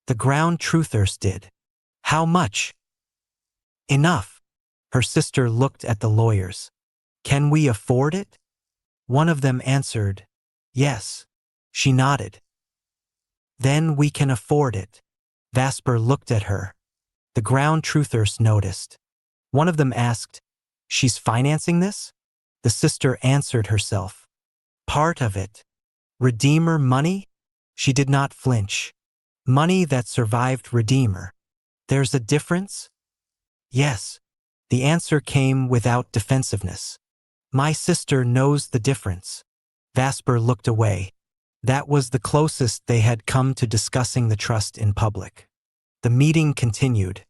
"The ground truthers did. How much?" "Enough." Her sister looked at the lawyers. "Can we afford it?" One of them answered, "Yes." She nodded. "Then we can afford it." Vasper looked at her. The ground truthers noticed. One of them asked, "She's financing this?" The sister answered herself, "Part of it." "Redeemer money?" She did not flinch. "Money that survived Redeemer. There's a difference?" "Yes." The answer came without defensiveness. "My sister knows the difference." Vasper looked away. That was the closest they had come to discussing the trust in public. The meeting continued.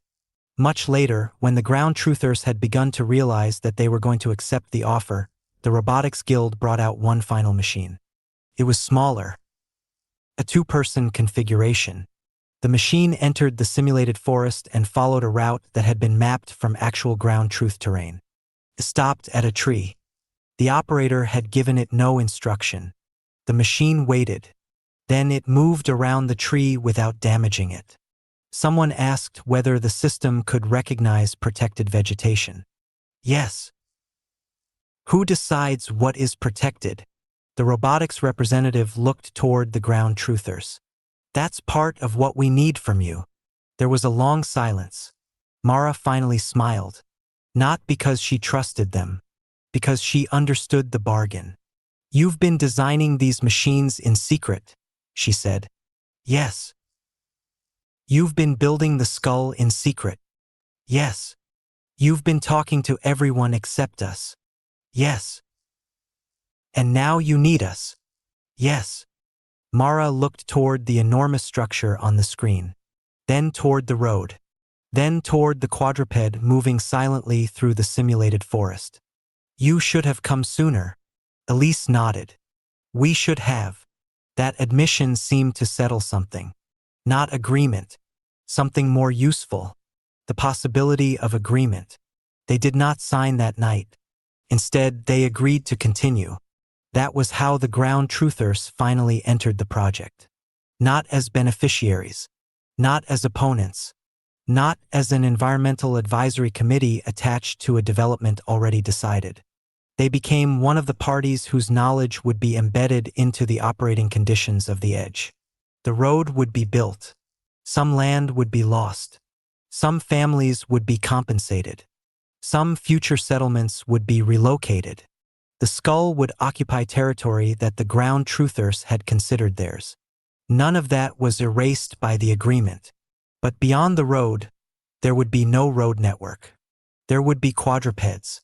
Much later, when the ground truthers had begun to realize that they were going to accept the offer, the Robotics Guild brought out one final machine. It was smaller. A two-person configuration. The machine entered the simulated forest and followed a route that had been mapped from actual ground truth terrain. It stopped at a tree. The operator had given it no instruction. The machine waited. Then it moved around the tree without damaging it. Someone asked whether the system could recognize protected vegetation. Yes. Who decides what is protected? The robotics representative looked toward the ground truthers. That's part of what we need from you. There was a long silence. Mara finally smiled. Not because she trusted them, because she understood the bargain. "You've been designing these machines in secret," she said. "Yes." "You've been building the skull in secret." "Yes." "You've been talking to everyone except us." "Yes." "And now you need us." "Yes." Mara looked toward the enormous structure on the screen, then toward the road, then toward the quadruped moving silently through the simulated forest. "You should have come sooner." Elise nodded. "We should have." That admission seemed to settle something. Not agreement. Something more useful. The possibility of agreement. They did not sign that night. Instead, they agreed to continue. That was how the ground truthers finally entered the project. Not as beneficiaries. Not as opponents. Not as an environmental advisory committee attached to a development already decided. They became one of the parties whose knowledge would be embedded into the operating conditions of the edge. The road would be built. Some land would be lost. Some families would be compensated. Some future settlements would be relocated. The skull would occupy territory that the ground truthers had considered theirs. None of that was erased by the agreement. But beyond the road, there would be no road network. There would be quadrupeds.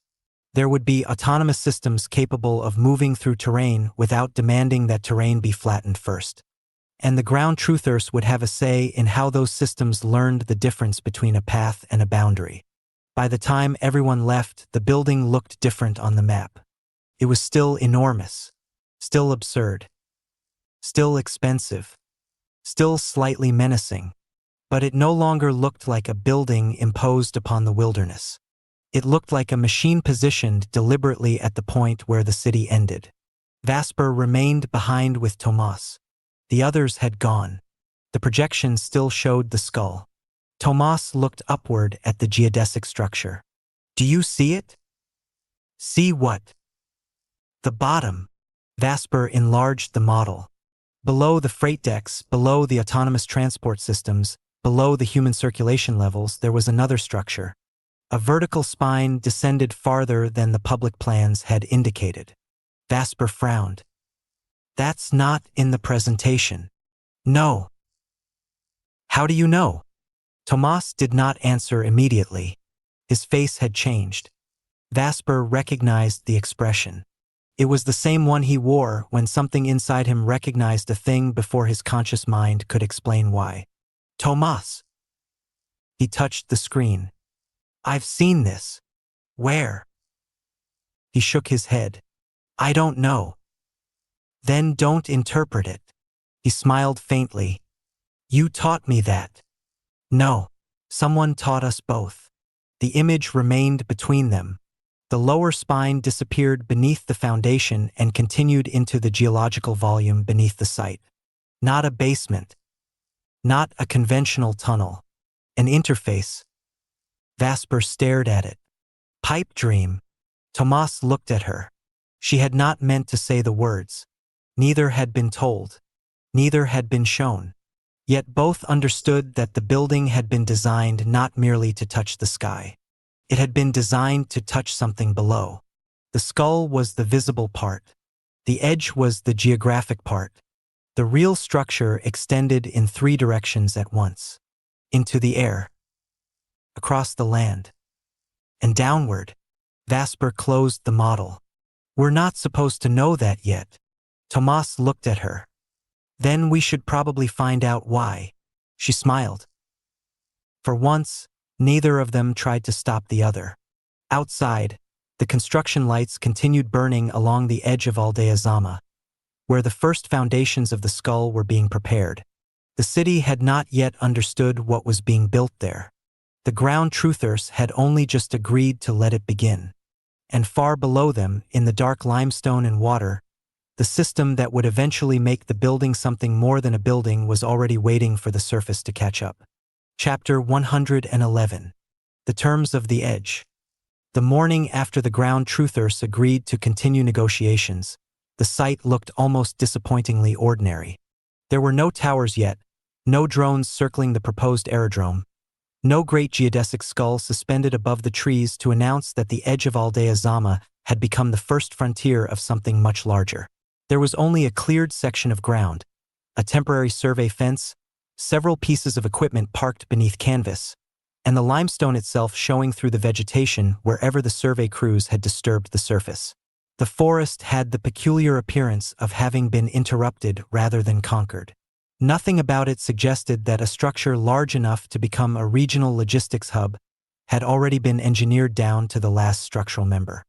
There would be autonomous systems capable of moving through terrain without demanding that terrain be flattened first. And the ground truthers would have a say in how those systems learned the difference between a path and a boundary. By the time everyone left, the building looked different on the map. It was still enormous, still absurd, still expensive, still slightly menacing, but it no longer looked like a building imposed upon the wilderness. It looked like a machine positioned deliberately at the point where the city ended. Vasper remained behind with Tomás. The others had gone. The projection still showed the skull. Tomás looked upward at the geodesic structure. "Do you see it?" "See what?" "The bottom." Vasper enlarged the model. Below the freight decks, below the autonomous transport systems, below the human circulation levels, there was another structure. A vertical spine descended farther than the public plans had indicated. Vasper frowned. "That's not in the presentation." "No." "How do you know?" Tomás did not answer immediately. His face had changed. Vasper recognized the expression. It was the same one he wore when something inside him recognized a thing before his conscious mind could explain why. "Tomás." He touched the screen. "I've seen this." "Where?" He shook his head. "I don't know." "Then don't interpret it." He smiled faintly. "You taught me that." "No. Someone taught us both." The image remained between them. The lower spine disappeared beneath the foundation and continued into the geological volume beneath the site. Not a basement. Not a conventional tunnel. An interface. Vasper stared at it. "Pipe dream." Tomás looked at her. She had not meant to say the words. Neither had been told. Neither had been shown. Yet both understood that the building had been designed not merely to touch the sky. It had been designed to touch something below. The skull was the visible part. The edge was the geographic part. The real structure extended in 3 directions at once. Into the air. Across the land. And downward. Vasper closed the model. "We're not supposed to know that yet." Tomás looked at her. "Then we should probably find out why." She smiled. For once, neither of them tried to stop the other. Outside, the construction lights continued burning along the edge of Aldea Zama, where the first foundations of the skull were being prepared. The city had not yet understood what was being built there. The ground truthers had only just agreed to let it begin. And far below them, in the dark limestone and water, the system that would eventually make the building something more than a building was already waiting for the surface to catch up. Chapter 111. The Terms of the Edge. The morning after the ground truthers agreed to continue negotiations, the site looked almost disappointingly ordinary. There were no towers yet, no drones circling the proposed aerodrome, No great geodesic skull suspended above the trees to announce that the edge of Aldea Zama had become the first frontier of something much larger. There was only a cleared section of ground, a temporary survey fence, several pieces of equipment parked beneath canvas, and the limestone itself showing through the vegetation wherever the survey crews had disturbed the surface. The forest had the peculiar appearance of having been interrupted rather than conquered. Nothing about it suggested that a structure large enough to become a regional logistics hub had already been engineered down to the last structural member.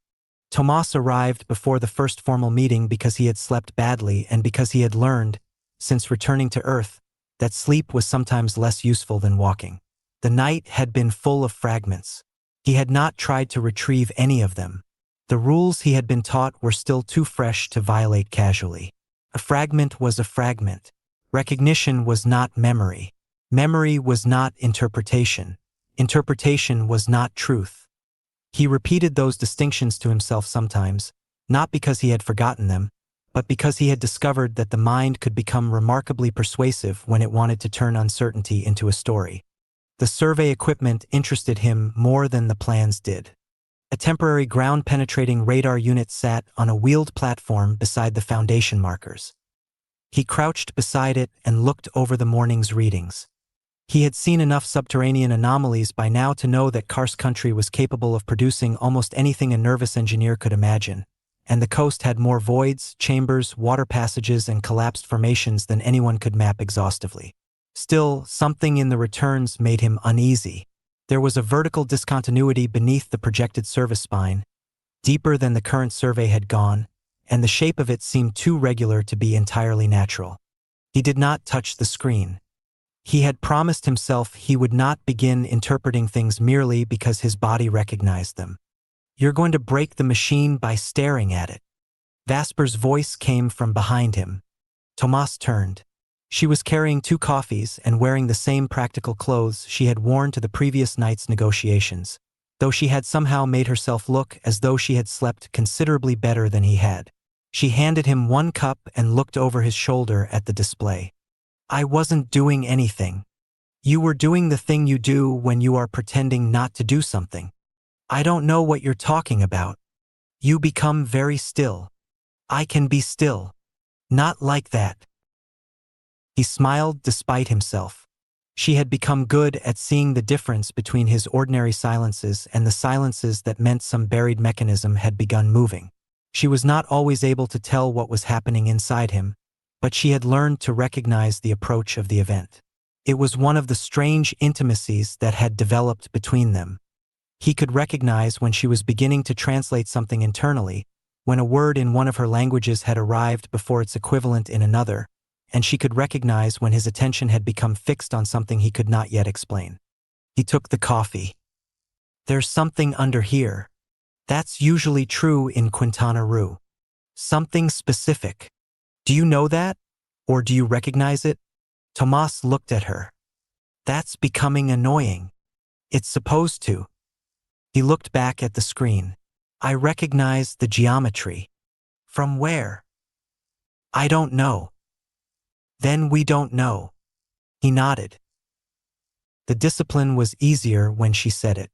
Tomás arrived before the first formal meeting because he had slept badly and because he had learned, since returning to Earth, that sleep was sometimes less useful than walking. The night had been full of fragments. He had not tried to retrieve any of them. The rules he had been taught were still too fresh to violate casually. A fragment was a fragment. Recognition was not memory. Memory was not interpretation. Interpretation was not truth. He repeated those distinctions to himself sometimes, not because he had forgotten them, but because he had discovered that the mind could become remarkably persuasive when it wanted to turn uncertainty into a story. The survey equipment interested him more than the plans did. A temporary ground-penetrating radar unit sat on a wheeled platform beside the foundation markers. He crouched beside it and looked over the morning's readings. He had seen enough subterranean anomalies by now to know that Karst country was capable of producing almost anything a nervous engineer could imagine, and the coast had more voids, chambers, water passages, and collapsed formations than anyone could map exhaustively. Still, something in the returns made him uneasy. There was a vertical discontinuity beneath the projected service spine, deeper than the current survey had gone, and the shape of it seemed too regular to be entirely natural. He did not touch the screen. He had promised himself he would not begin interpreting things merely because his body recognized them. "You're going to break the machine by staring at it." Vasper's voice came from behind him. Tomás turned. She was carrying 2 coffees and wearing the same practical clothes she had worn to the previous night's negotiations, though she had somehow made herself look as though she had slept considerably better than he had. She handed him 1 cup and looked over his shoulder at the display. "I wasn't doing anything. You were doing the thing you do when you are pretending not to do something. I don't know what you're talking about. You become very still. I can be still. Not like that." He smiled despite himself. She had become good at seeing the difference between his ordinary silences and the silences that meant some buried mechanism had begun moving. She was not always able to tell what was happening inside him, but she had learned to recognize the approach of the event. It was one of the strange intimacies that had developed between them. He could recognize when she was beginning to translate something internally, when a word in one of her languages had arrived before its equivalent in another, and she could recognize when his attention had become fixed on something he could not yet explain. He took the coffee. "There's something under here. That's usually true in Quintana Roo. Something specific. Do you know that? Or do you recognize it?" Tomás looked at her. "That's becoming annoying. It's supposed to." He looked back at the screen. "I recognize the geometry." "From where?" "I don't know." "Then we don't know." He nodded. The discipline was easier when she said it.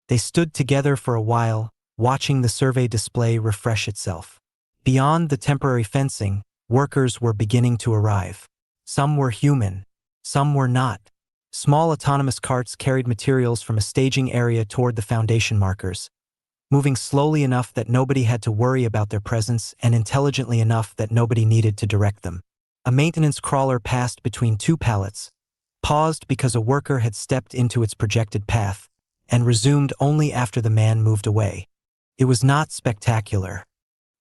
They stood together for a while, watching the survey display refresh itself. Beyond the temporary fencing, workers were beginning to arrive. Some were human, some were not. Small autonomous carts carried materials from a staging area toward the foundation markers, moving slowly enough that nobody had to worry about their presence and intelligently enough that nobody needed to direct them. A maintenance crawler passed between 2 pallets, paused because a worker had stepped into its projected path, and resumed only after the man moved away. It was not spectacular.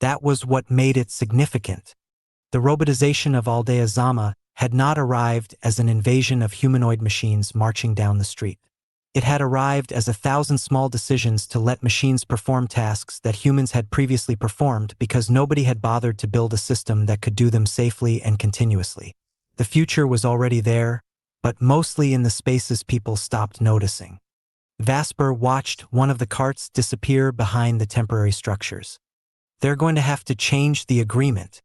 That was what made it significant. The robotization of Aldea Zama had not arrived as an invasion of humanoid machines marching down the street. It had arrived as 1,000 small decisions to let machines perform tasks that humans had previously performed because nobody had bothered to build a system that could do them safely and continuously. The future was already there, but mostly in the spaces people stopped noticing. Vasper watched one of the carts disappear behind the temporary structures. "They're going to have to change the agreement."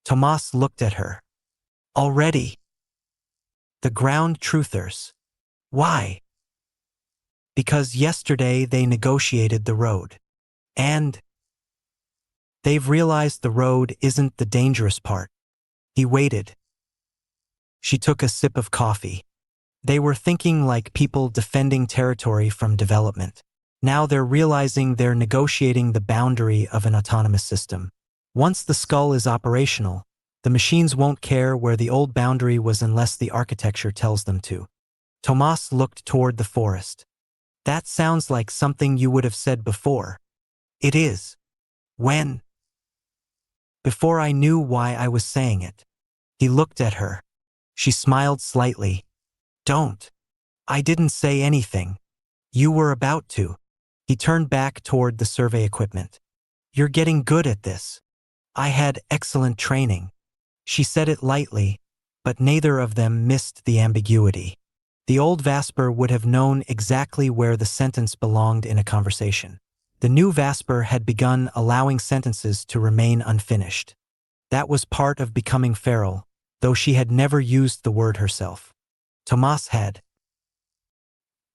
Tomás looked at her. "Already?" "The ground truthers." "Why?" Because yesterday they negotiated the road. And they've realized the road isn't the dangerous part. He waited. She took a sip of coffee. They were thinking like people defending territory from development. Now they're realizing they're negotiating the boundary of an autonomous system. Once the skull is operational, the machines won't care where the old boundary was unless the architecture tells them to. Tomás looked toward the forest. That sounds like something you would have said before. It is. When? Before I knew why I was saying it. He looked at her. She smiled slightly. Don't. I didn't say anything. You were about to. He turned back toward the survey equipment. You're getting good at this. I had excellent training. She said it lightly, but neither of them missed the ambiguity. The old Vasper would have known exactly where the sentence belonged in a conversation. The new Vasper had begun allowing sentences to remain unfinished. That was part of becoming feral, though she had never used the word herself. Tomás had.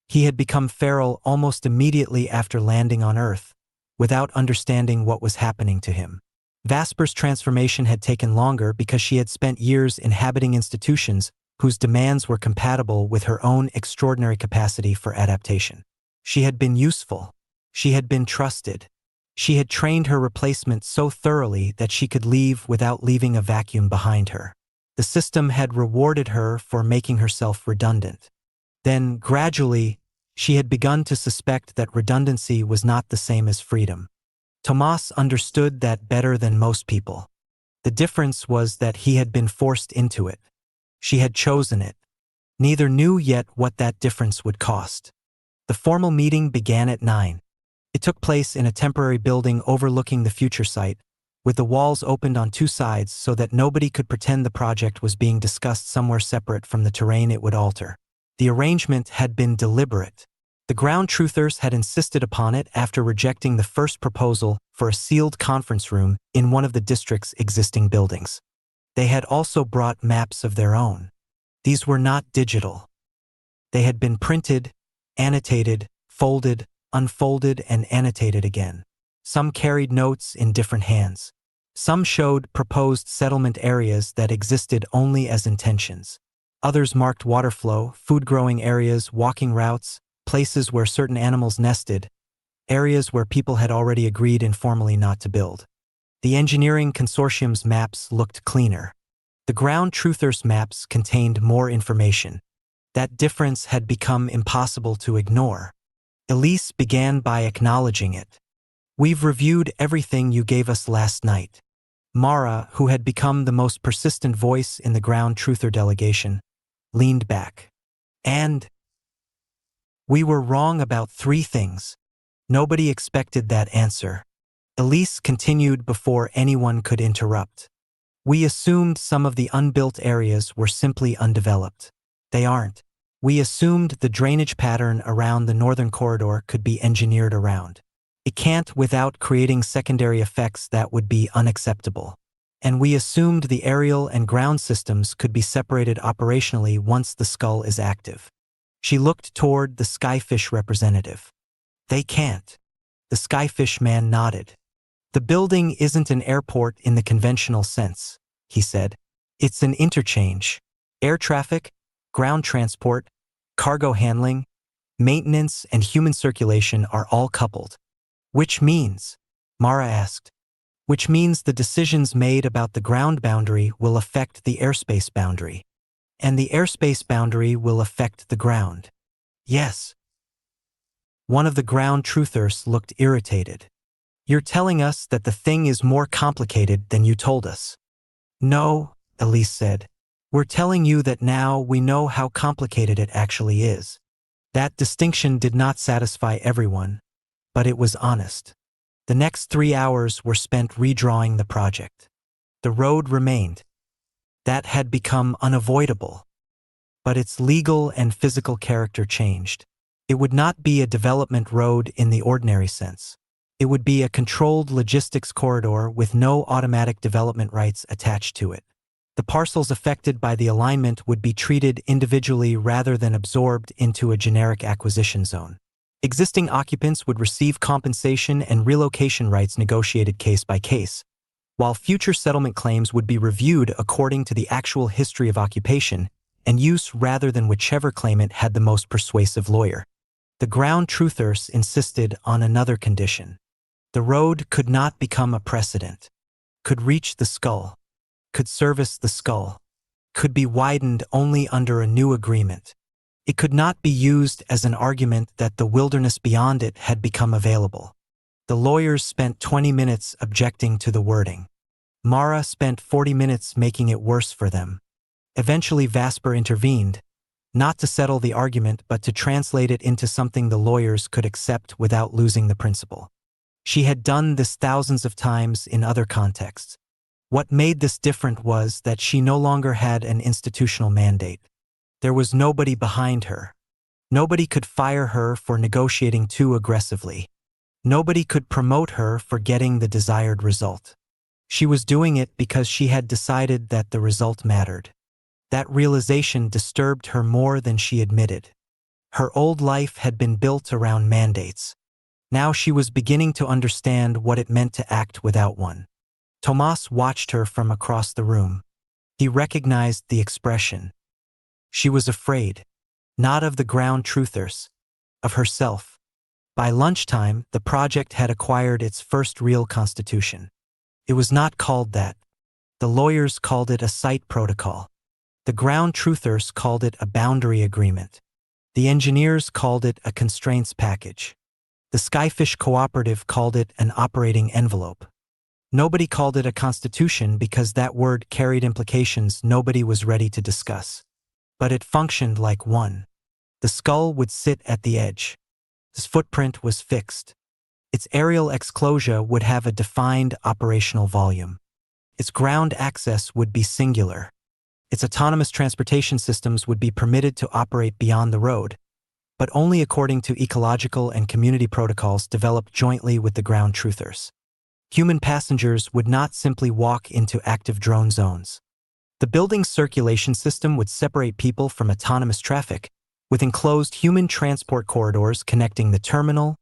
He had become feral almost immediately after landing on Earth, without understanding what was happening to him. Vasper's transformation had taken longer because she had spent years inhabiting institutions whose demands were compatible with her own extraordinary capacity for adaptation. She had been useful. She had been trusted. She had trained her replacement so thoroughly that she could leave without leaving a vacuum behind her. The system had rewarded her for making herself redundant. Then, gradually, she had begun to suspect that redundancy was not the same as freedom. Tomás understood that better than most people. The difference was that he had been forced into it. She had chosen it. Neither knew yet what that difference would cost. The formal meeting began at 9. It took place in a temporary building overlooking the future site, with the walls opened on two sides so that nobody could pretend the project was being discussed somewhere separate from the terrain it would alter. The arrangement had been deliberate. The ground truthers had insisted upon it after rejecting the first proposal for a sealed conference room in one of the district's existing buildings. They had also brought maps of their own. These were not digital. They had been printed, annotated, folded, unfolded, and annotated again. Some carried notes in different hands. Some showed proposed settlement areas that existed only as intentions. Others marked water flow, food-growing areas, walking routes, places where certain animals nested, areas where people had already agreed informally not to build. The engineering consortium's maps looked cleaner. The ground truthers' maps contained more information. That difference had become impossible to ignore. Elise began by acknowledging it. We've reviewed everything you gave us last night. Mara, who had become the most persistent voice in the ground truther delegation, leaned back. And we were wrong about 3 things. Nobody expected that answer. Elise continued before anyone could interrupt. We assumed some of the unbuilt areas were simply undeveloped. They aren't. We assumed the drainage pattern around the northern corridor could be engineered around. It can't without creating secondary effects that would be unacceptable. And we assumed the aerial and ground systems could be separated operationally once the skull is active. She looked toward the Skyfish representative. They can't. The Skyfish man nodded. The building isn't an airport in the conventional sense, he said. It's an interchange. Air traffic, ground transport, cargo handling, maintenance, and human circulation are all coupled. Which means, Mara asked, which means the decisions made about the ground boundary will affect the airspace boundary. And the airspace boundary will affect the ground. Yes. One of the ground truthers looked irritated. You're telling us that the thing is more complicated than you told us. No, Elise said. We're telling you that now we know how complicated it actually is. That distinction did not satisfy everyone, but it was honest. The next 3 hours were spent redrawing the project. The road remained. That had become unavoidable. But its legal and physical character changed. It would not be a development road in the ordinary sense. It would be a controlled logistics corridor with no automatic development rights attached to it. The parcels affected by the alignment would be treated individually rather than absorbed into a generic acquisition zone. Existing occupants would receive compensation and relocation rights negotiated case by case, while future settlement claims would be reviewed according to the actual history of occupation and use rather than whichever claimant had the most persuasive lawyer. The ground truthers insisted on another condition. The road could not become a precedent, could reach the skull, could service the skull, could be widened only under a new agreement. It could not be used as an argument that the wilderness beyond it had become available. The lawyers spent 20 minutes objecting to the wording. Mara spent 40 minutes making it worse for them. Eventually Vasper intervened, not to settle the argument but to translate it into something the lawyers could accept without losing the principle. She had done this thousands of times in other contexts. What made this different was that she no longer had an institutional mandate. There was nobody behind her. Nobody could fire her for negotiating too aggressively. Nobody could promote her for getting the desired result. She was doing it because she had decided that the result mattered. That realization disturbed her more than she admitted. Her old life had been built around mandates. Now she was beginning to understand what it meant to act without one. Tomás watched her from across the room. He recognized the expression. She was afraid, not of the ground truthers, of herself. By lunchtime, the project had acquired its first real constitution. It was not called that. The lawyers called it a site protocol. The ground truthers called it a boundary agreement. The engineers called it a constraints package. The Skyfish Cooperative called it an operating envelope. Nobody called it a constitution because that word carried implications nobody was ready to discuss. But it functioned like one. The skull would sit at the edge. Its footprint was fixed. Its aerial exclosure would have a defined operational volume. Its ground access would be singular. Its autonomous transportation systems would be permitted to operate beyond the road, but only according to ecological and community protocols developed jointly with the ground truthers. Human passengers would not simply walk into active drone zones. The building's circulation system would separate people from autonomous traffic, with enclosed human transport corridors connecting the terminal,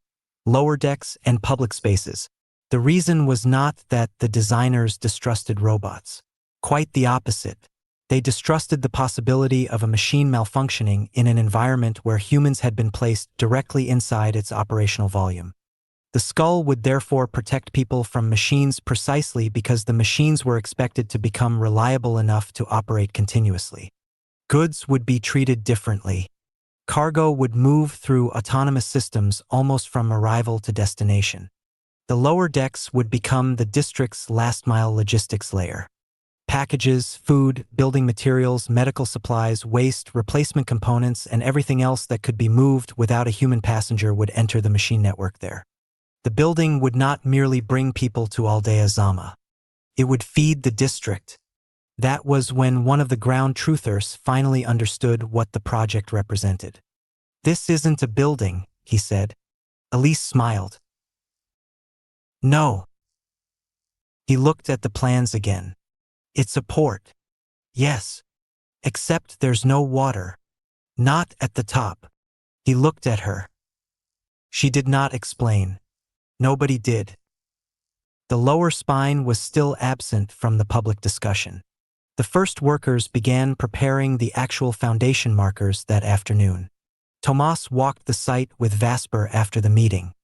lower decks, and public spaces. The reason was not that the designers distrusted robots. Quite the opposite. They distrusted the possibility of a machine malfunctioning in an environment where humans had been placed directly inside its operational volume. The skull would therefore protect people from machines precisely because the machines were expected to become reliable enough to operate continuously. Goods would be treated differently. Cargo would move through autonomous systems almost from arrival to destination. The lower decks would become the district's last-mile logistics layer. Packages, food, building materials, medical supplies, waste, replacement components, and everything else that could be moved without a human passenger would enter the machine network there. The building would not merely bring people to Aldea Zama. It would feed the district. That was when one of the ground truthers finally understood what the project represented. "This isn't a building," he said. Elise smiled. "No." He looked at the plans again. "It's a port." "Yes. Except there's no water. Not at the top." He looked at her. She did not explain. Nobody did. The lower spine was still absent from the public discussion. The first workers began preparing the actual foundation markers that afternoon. Tomás walked the site with Vasper after the meeting.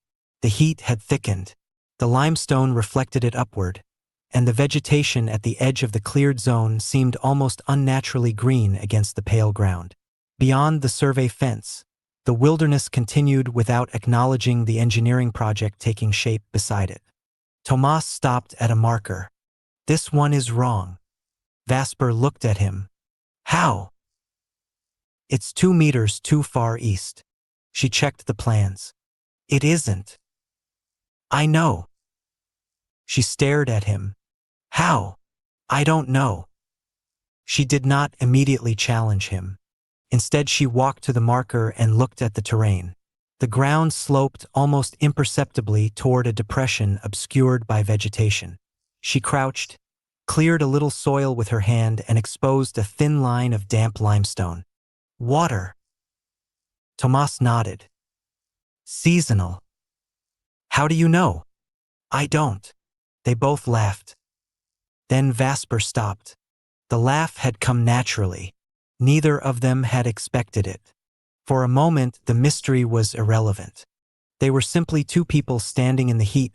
The heat had thickened. The limestone reflected it upward, and the vegetation at the edge of the cleared zone seemed almost unnaturally green against the pale ground. Beyond the survey fence, the wilderness continued without acknowledging the engineering project taking shape beside it. Tomás stopped at a marker. "This one is wrong." Vasper looked at him. "How?" "It's 2 meters too far east." She checked the plans. "It isn't." "I know." She stared at him. "How?" "I don't know." She did not immediately challenge him. Instead, she walked to the marker and looked at the terrain. The ground sloped almost imperceptibly toward a depression obscured by vegetation. She crouched, cleared a little soil with her hand, and exposed a thin line of damp limestone. "Water." Tomás nodded. Seasonal. How do you know? I don't. They both laughed. Then Vasper stopped. The laugh had come naturally. Neither of them had expected it. For a moment, the mystery was irrelevant. They were simply two people standing in the heat,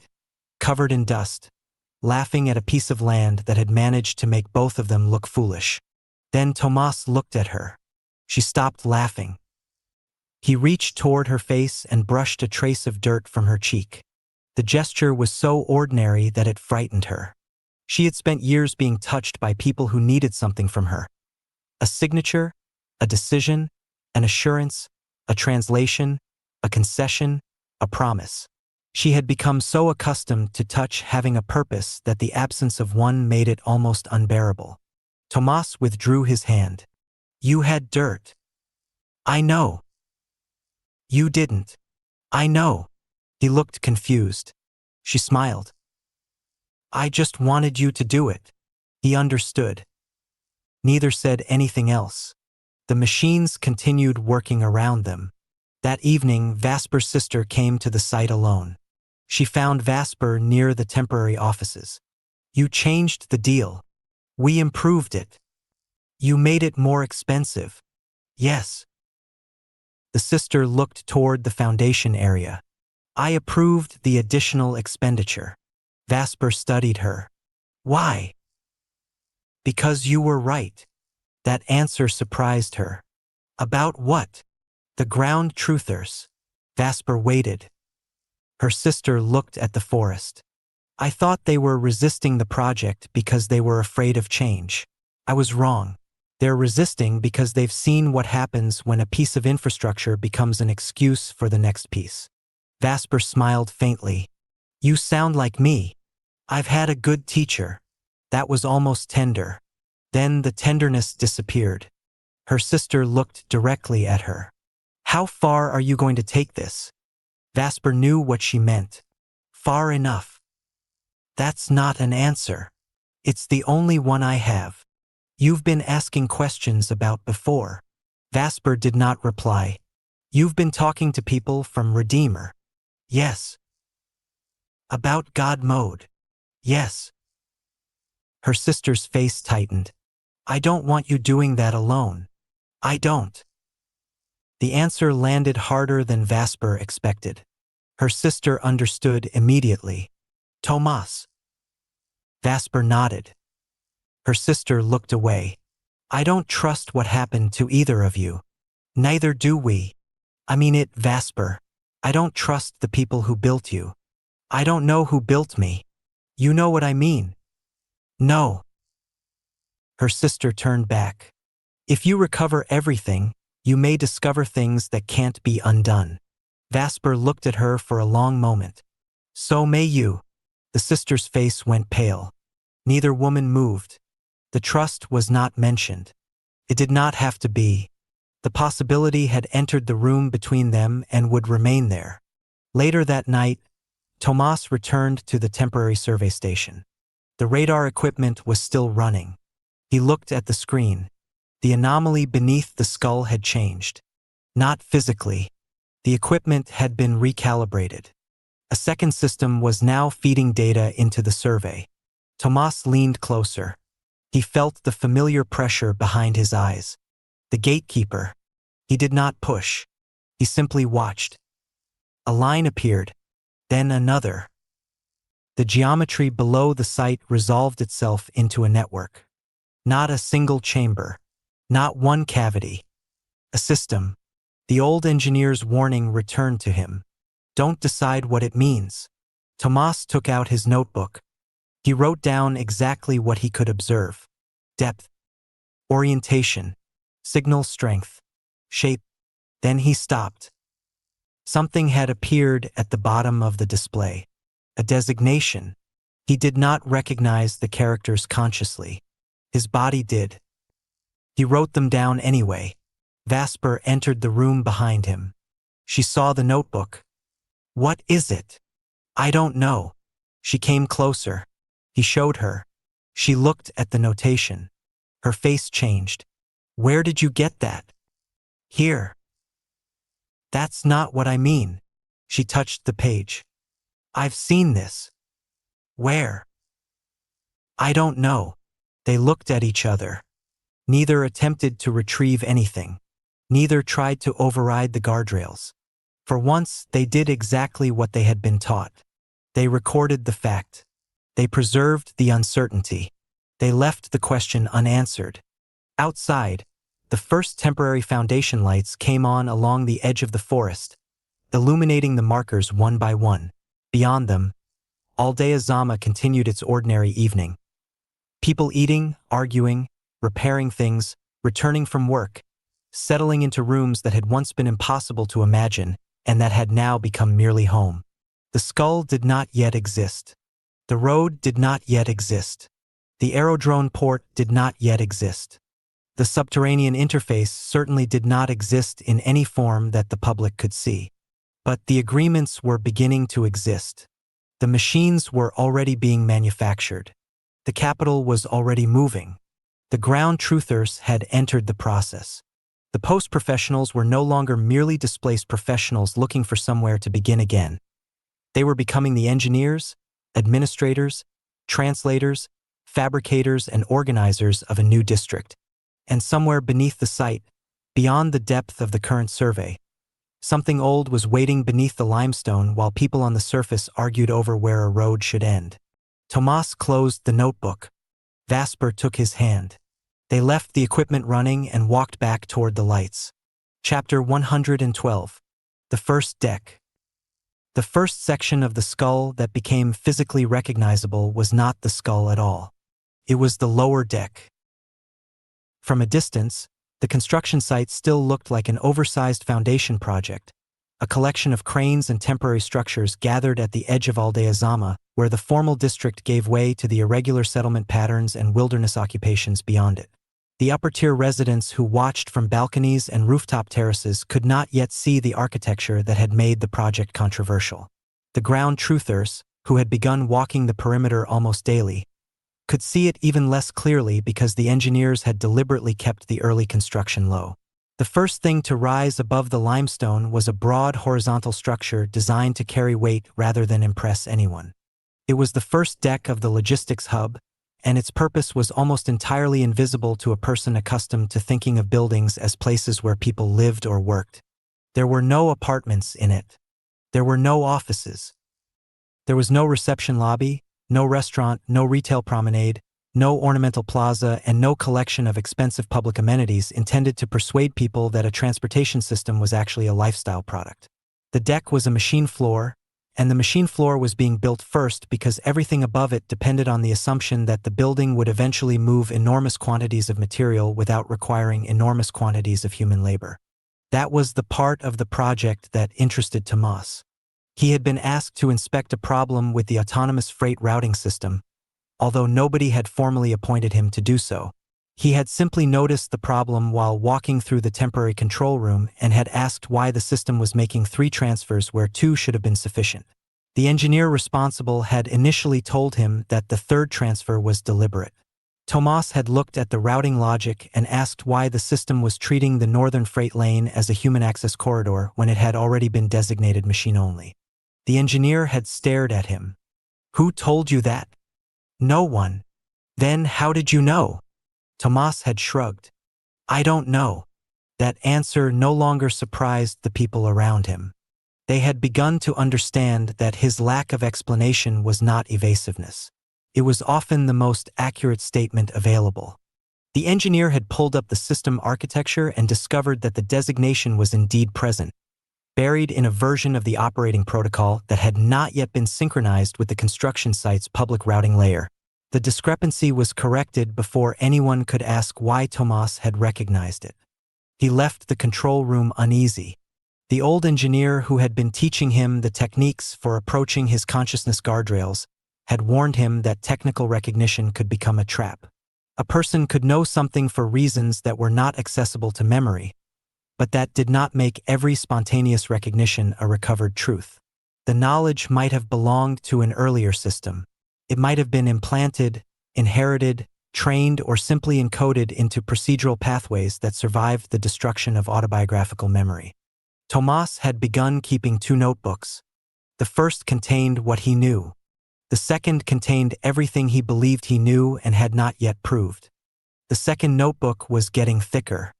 covered in dust, laughing at a piece of land that had managed to make both of them look foolish. Then Tomás looked at her. She stopped laughing. He reached toward her face and brushed a trace of dirt from her cheek. The gesture was so ordinary that it frightened her. She had spent years being touched by people who needed something from her. A signature, a decision, an assurance, a translation, a concession, a promise. She had become so accustomed to touch having a purpose that the absence of one made it almost unbearable. Tomás withdrew his hand. You had dirt. I know. You didn't. I know. He looked confused. She smiled. I just wanted you to do it. He understood. Neither said anything else. The machines continued working around them. That evening, Vasper's sister came to the site alone. She found Vasper near the temporary offices. You changed the deal. We improved it. You made it more expensive. Yes. The sister looked toward the foundation area. I approved the additional expenditure. Vasper studied her. Why? Because you were right. That answer surprised her. About what? The ground truthers. Vasper waited. Her sister looked at the forest. I thought they were resisting the project because they were afraid of change. I was wrong. They're resisting because they've seen what happens when a piece of infrastructure becomes an excuse for the next piece. Vasper smiled faintly. You sound like me. I've had a good teacher. That was almost tender. Then the tenderness disappeared. Her sister looked directly at her. How far are you going to take this? Vasper knew what she meant. Far enough. That's not an answer. It's the only one I have. You've been asking questions about before. Vasper did not reply. You've been talking to people from Redeemer. Yes. About God mode. Yes. Her sister's face tightened. I don't want you doing that alone. I don't. The answer landed harder than Vasper expected. Her sister understood immediately. Tomás. Vasper nodded. Her sister looked away. I don't trust what happened to either of you. Neither do we. I mean it, Vasper. I don't trust the people who built you. I don't know who built me. You know what I mean? No. Her sister turned back. If you recover everything, you may discover things that can't be undone. Vasper looked at her for a long moment. So may you. The sister's face went pale. Neither woman moved. The trust was not mentioned. It did not have to be. The possibility had entered the room between them and would remain there. Later that night, Tomás returned to the temporary survey station. The radar equipment was still running. He looked at the screen. The anomaly beneath the skull had changed. Not physically. The equipment had been recalibrated. A second system was now feeding data into the survey. Tomás leaned closer. He felt the familiar pressure behind his eyes. The gatekeeper. He did not push. He simply watched. A line appeared, then another. The geometry below the site resolved itself into a network. Not a single chamber. Not one cavity. A system. The old engineer's warning returned to him. Don't decide what it means. Tomás took out his notebook. He wrote down exactly what he could observe. Depth, orientation, signal strength, shape. Then he stopped. Something had appeared at the bottom of the display. A designation. He did not recognize the characters consciously. His body did. He wrote them down anyway. Vasper entered the room behind him. She saw the notebook. What is it? I don't know. She came closer. He showed her. She looked at the notation. Her face changed. Where did you get that? Here. That's not what I mean. She touched the page. I've seen this. Where? I don't know. They looked at each other. Neither attempted to retrieve anything. Neither tried to override the guardrails. For once, they did exactly what they had been taught. They recorded the fact. They preserved the uncertainty. They left the question unanswered. Outside, the first temporary foundation lights came on along the edge of the forest, illuminating the markers one by one. Beyond them, Aldea Zama continued its ordinary evening. People eating, arguing, repairing things, returning from work, settling into rooms that had once been impossible to imagine and that had now become merely home. The skull did not yet exist. The road did not yet exist. The aerodrome port did not yet exist. The subterranean interface certainly did not exist in any form that the public could see. But the agreements were beginning to exist. The machines were already being manufactured. The capital was already moving. The ground truthers had entered the process. The post-professionals were no longer merely displaced professionals looking for somewhere to begin again. They were becoming the engineers, administrators, translators, fabricators, and organizers of a new district. And somewhere beneath the site, beyond the depth of the current survey, something old was waiting beneath the limestone while people on the surface argued over where a road should end. Tomás closed the notebook. Vasper took his hand. They left the equipment running and walked back toward the lights. Chapter 112. The First Deck. The first section of the skull that became physically recognizable was not the skull at all. It was the lower deck. From a distance, the construction site still looked like an oversized foundation project, a collection of cranes and temporary structures gathered at the edge of Aldea Zama, where the formal district gave way to the irregular settlement patterns and wilderness occupations beyond it. The upper-tier residents who watched from balconies and rooftop terraces could not yet see the architecture that had made the project controversial. The ground truthers, who had begun walking the perimeter almost daily, could see it even less clearly because the engineers had deliberately kept the early construction low. The first thing to rise above the limestone was a broad horizontal structure designed to carry weight rather than impress anyone. It was the first deck of the logistics hub, and its purpose was almost entirely invisible to a person accustomed to thinking of buildings as places where people lived or worked. There were no apartments in it. There were no offices. There was no reception lobby, no restaurant, no retail promenade, no ornamental plaza, and no collection of expensive public amenities intended to persuade people that a transportation system was actually a lifestyle product. The deck was a machine floor, and the machine floor was being built first because everything above it depended on the assumption that the building would eventually move enormous quantities of material without requiring enormous quantities of human labor. That was the part of the project that interested Tomás. He had been asked to inspect a problem with the autonomous freight routing system, although nobody had formally appointed him to do so. He had simply noticed the problem while walking through the temporary control room and had asked why the system was making 3 transfers where 2 should have been sufficient. The engineer responsible had initially told him that the 3rd transfer was deliberate. Tomás had looked at the routing logic and asked why the system was treating the northern freight lane as a human access corridor when it had already been designated machine only. The engineer had stared at him. "Who told you that?" "No one." "Then how did you know?" Tomás had shrugged. "I don't know." That answer no longer surprised the people around him. They had begun to understand that his lack of explanation was not evasiveness. It was often the most accurate statement available. The engineer had pulled up the system architecture and discovered that the designation was indeed present, buried in a version of the operating protocol that had not yet been synchronized with the construction site's public routing layer. The discrepancy was corrected before anyone could ask why Tomás had recognized it. He left the control room uneasy. The old engineer who had been teaching him the techniques for approaching his consciousness guardrails had warned him that technical recognition could become a trap. A person could know something for reasons that were not accessible to memory, but that did not make every spontaneous recognition a recovered truth. The knowledge might have belonged to an earlier system. It might have been implanted, inherited, trained, or simply encoded into procedural pathways that survived the destruction of autobiographical memory. Tomás had begun keeping two notebooks. The first contained what he knew. The second contained everything he believed he knew and had not yet proved. The second notebook was getting thicker.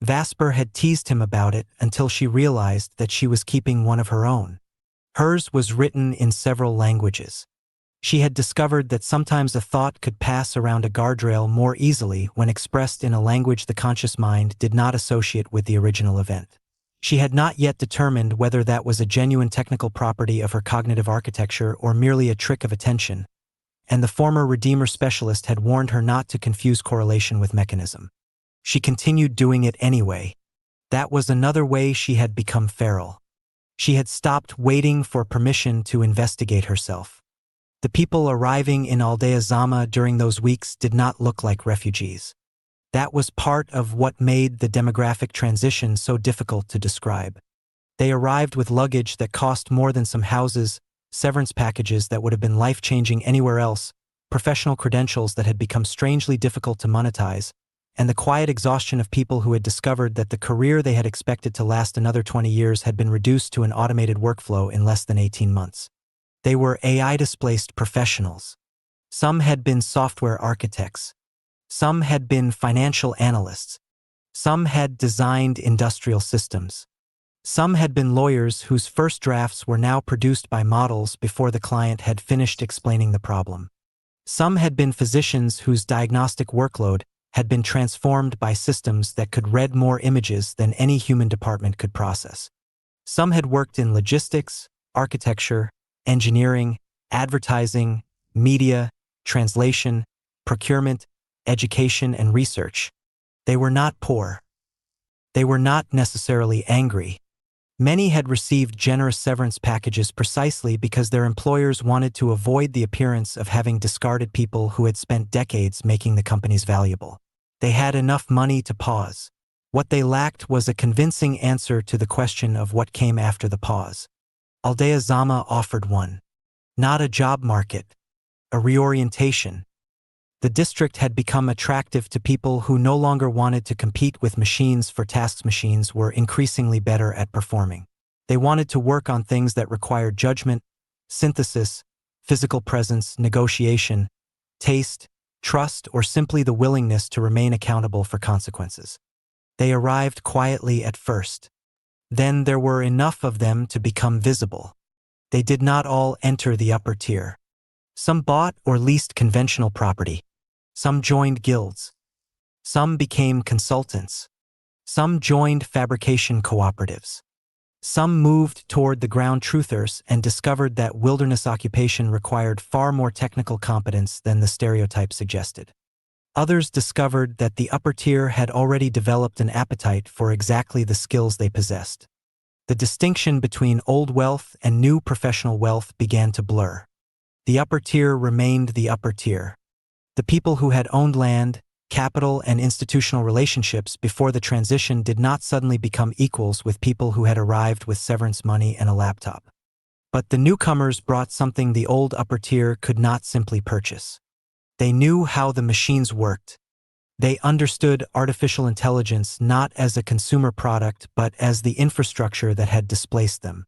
Vasper had teased him about it until she realized that she was keeping one of her own. Hers was written in several languages. She had discovered that sometimes a thought could pass around a guardrail more easily when expressed in a language the conscious mind did not associate with the original event. She had not yet determined whether that was a genuine technical property of her cognitive architecture or merely a trick of attention, and the former Redeemer specialist had warned her not to confuse correlation with mechanism. She continued doing it anyway. That was another way she had become feral. She had stopped waiting for permission to investigate herself. The people arriving in Aldea Zama during those weeks did not look like refugees. That was part of what made the demographic transition so difficult to describe. They arrived with luggage that cost more than some houses, severance packages that would have been life-changing anywhere else, professional credentials that had become strangely difficult to monetize, and the quiet exhaustion of people who had discovered that the career they had expected to last another 20 years had been reduced to an automated workflow in less than 18 months. They were AI-displaced professionals. Some had been software architects. Some had been financial analysts. Some had designed industrial systems. Some had been lawyers whose first drafts were now produced by models before the client had finished explaining the problem. Some had been physicians whose diagnostic workload had been transformed by systems that could read more images than any human department could process. Some had worked in logistics, architecture, engineering, advertising, media, translation, procurement, education, and research. They were not poor. They were not necessarily angry. Many had received generous severance packages precisely because their employers wanted to avoid the appearance of having discarded people who had spent decades making the companies valuable. They had enough money to pause. What they lacked was a convincing answer to the question of what came after the pause. Aldea Zama offered one. Not a job market, a reorientation. The district had become attractive to people who no longer wanted to compete with machines for tasks machines were increasingly better at performing. They wanted to work on things that required judgment, synthesis, physical presence, negotiation, taste, trust, or simply the willingness to remain accountable for consequences. They arrived quietly at first. Then there were enough of them to become visible. They did not all enter the upper tier. Some bought or leased conventional property. Some joined guilds. Some became consultants. Some joined fabrication cooperatives. Some moved toward the ground truthers and discovered that wilderness occupation required far more technical competence than the stereotype suggested. Others discovered that the upper tier had already developed an appetite for exactly the skills they possessed. The distinction between old wealth and new professional wealth began to blur. The upper tier remained the upper tier. The people who had owned land, capital, and institutional relationships before the transition did not suddenly become equals with people who had arrived with severance money and a laptop. But the newcomers brought something the old upper tier could not simply purchase. They knew how the machines worked. They understood artificial intelligence not as a consumer product but as the infrastructure that had displaced them.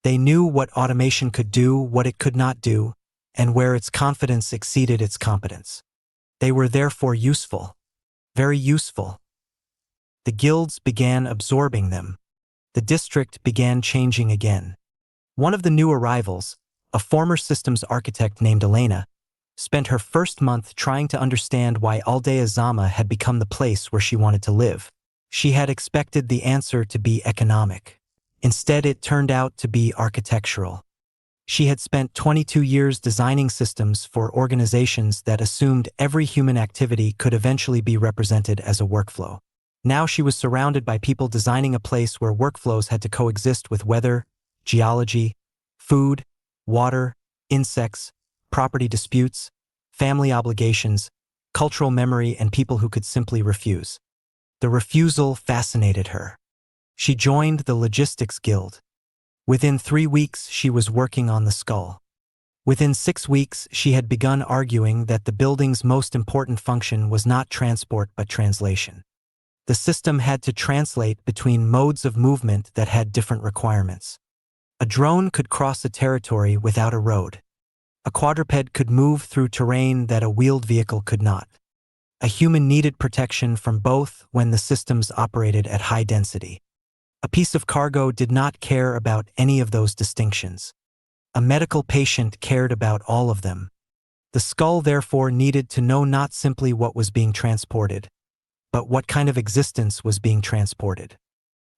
They knew what automation could do, what it could not do, and where its confidence exceeded its competence. They were therefore useful, very useful. The guilds began absorbing them. The district began changing again. One of the new arrivals, a former systems architect named Elena, spent her first month trying to understand why Aldea Zama had become the place where she wanted to live. She had expected the answer to be economic. Instead, it turned out to be architectural. She had spent 22 years designing systems for organizations that assumed every human activity could eventually be represented as a workflow. Now she was surrounded by people designing a place where workflows had to coexist with weather, geology, food, water, insects, property disputes, family obligations, cultural memory, and people who could simply refuse. The refusal fascinated her. She joined the Logistics Guild. Within 3 weeks, she was working on the skull. Within 6 weeks, she had begun arguing that the building's most important function was not transport but translation. The system had to translate between modes of movement that had different requirements. A drone could cross a territory without a road. A quadruped could move through terrain that a wheeled vehicle could not. A human needed protection from both when the systems operated at high density. A piece of cargo did not care about any of those distinctions. A medical patient cared about all of them. The skull therefore needed to know not simply what was being transported, but what kind of existence was being transported.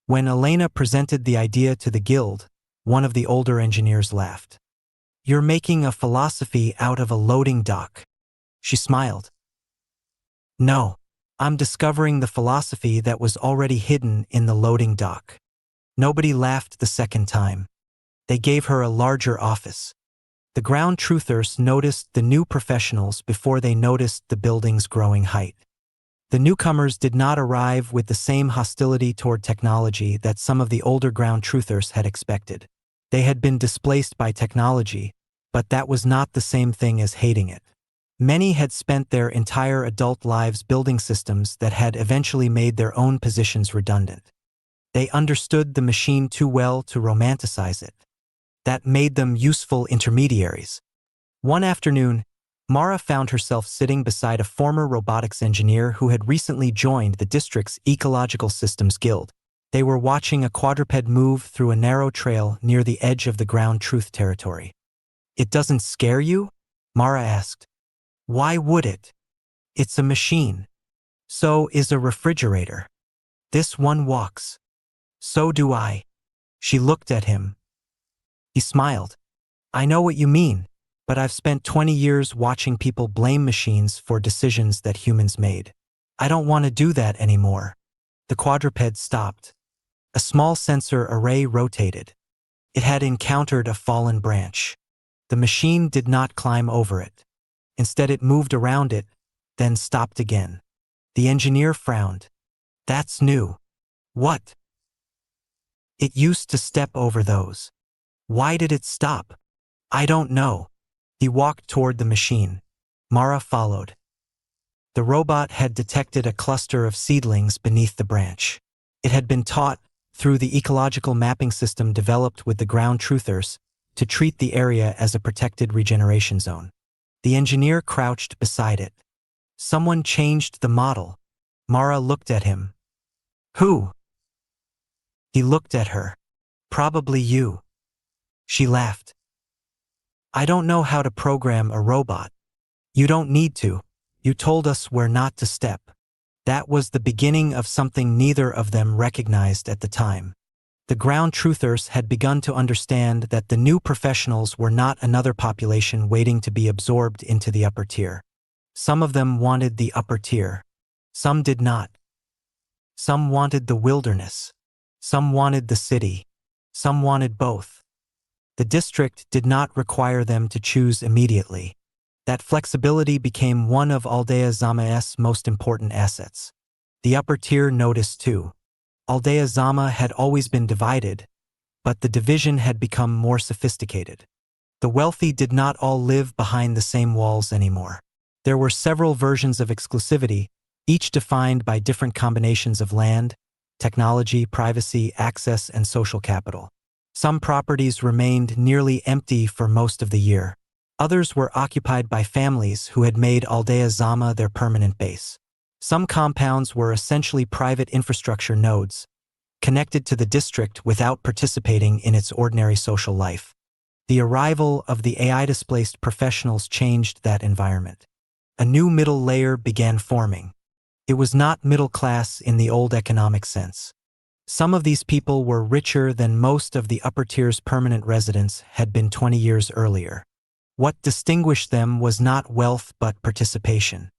When Elena presented the idea to the guild, one of the older engineers laughed. "You're making a philosophy out of a loading dock." She smiled. "No, I'm discovering the philosophy that was already hidden in the loading dock." Nobody laughed the second time. They gave her a larger office. The ground truthers noticed the new professionals before they noticed the building's growing height. The newcomers did not arrive with the same hostility toward technology that some of the older ground truthers had expected. They had been displaced by technology, but that was not the same thing as hating it. Many had spent their entire adult lives building systems that had eventually made their own positions redundant. They understood the machine too well to romanticize it. That made them useful intermediaries. One afternoon, Mara found herself sitting beside a former robotics engineer who had recently joined the district's Ecological Systems Guild. They were watching a quadruped move through a narrow trail near the edge of the ground truth territory. "It doesn't scare you?" Mara asked. "Why would it? It's a machine. So is a refrigerator. This one walks. So do I." She looked at him. He smiled. "I know what you mean, but I've spent 20 years watching people blame machines for decisions that humans made. I don't want to do that anymore." The quadruped stopped. A small sensor array rotated. It had encountered a fallen branch. The machine did not climb over it. Instead, it moved around it, then stopped again. The engineer frowned. "That's new." "What?" "It used to step over those." "Why did it stop?" "I don't know." He walked toward the machine. Mara followed. The robot had detected a cluster of seedlings beneath the branch. It had been taught, through the ecological mapping system developed with the ground truthers, to treat the area as a protected regeneration zone. The engineer crouched beside it. "Someone changed the model." Mara looked at him. "Who?" He looked at her. "Probably you." She laughed. "I don't know how to program a robot." "You don't need to. You told us where not to step." That was the beginning of something neither of them recognized at the time. The ground truthers had begun to understand that the new professionals were not another population waiting to be absorbed into the upper tier. Some of them wanted the upper tier. Some did not. Some wanted the wilderness. Some wanted the city. Some wanted both. The district did not require them to choose immediately. That flexibility became one of Aldea Zama's most important assets. The upper tier noticed too. Aldea Zama had always been divided, but the division had become more sophisticated. The wealthy did not all live behind the same walls anymore. There were several versions of exclusivity, each defined by different combinations of land, technology, privacy, access, and social capital. Some properties remained nearly empty for most of the year. Others were occupied by families who had made Aldea Zama their permanent base. Some compounds were essentially private infrastructure nodes, connected to the district without participating in its ordinary social life. The arrival of the AI-displaced professionals changed that environment. A new middle layer began forming. It was not middle class in the old economic sense. Some of these people were richer than most of the upper tier's permanent residents had been 20 years earlier. What distinguished them was not wealth but participation.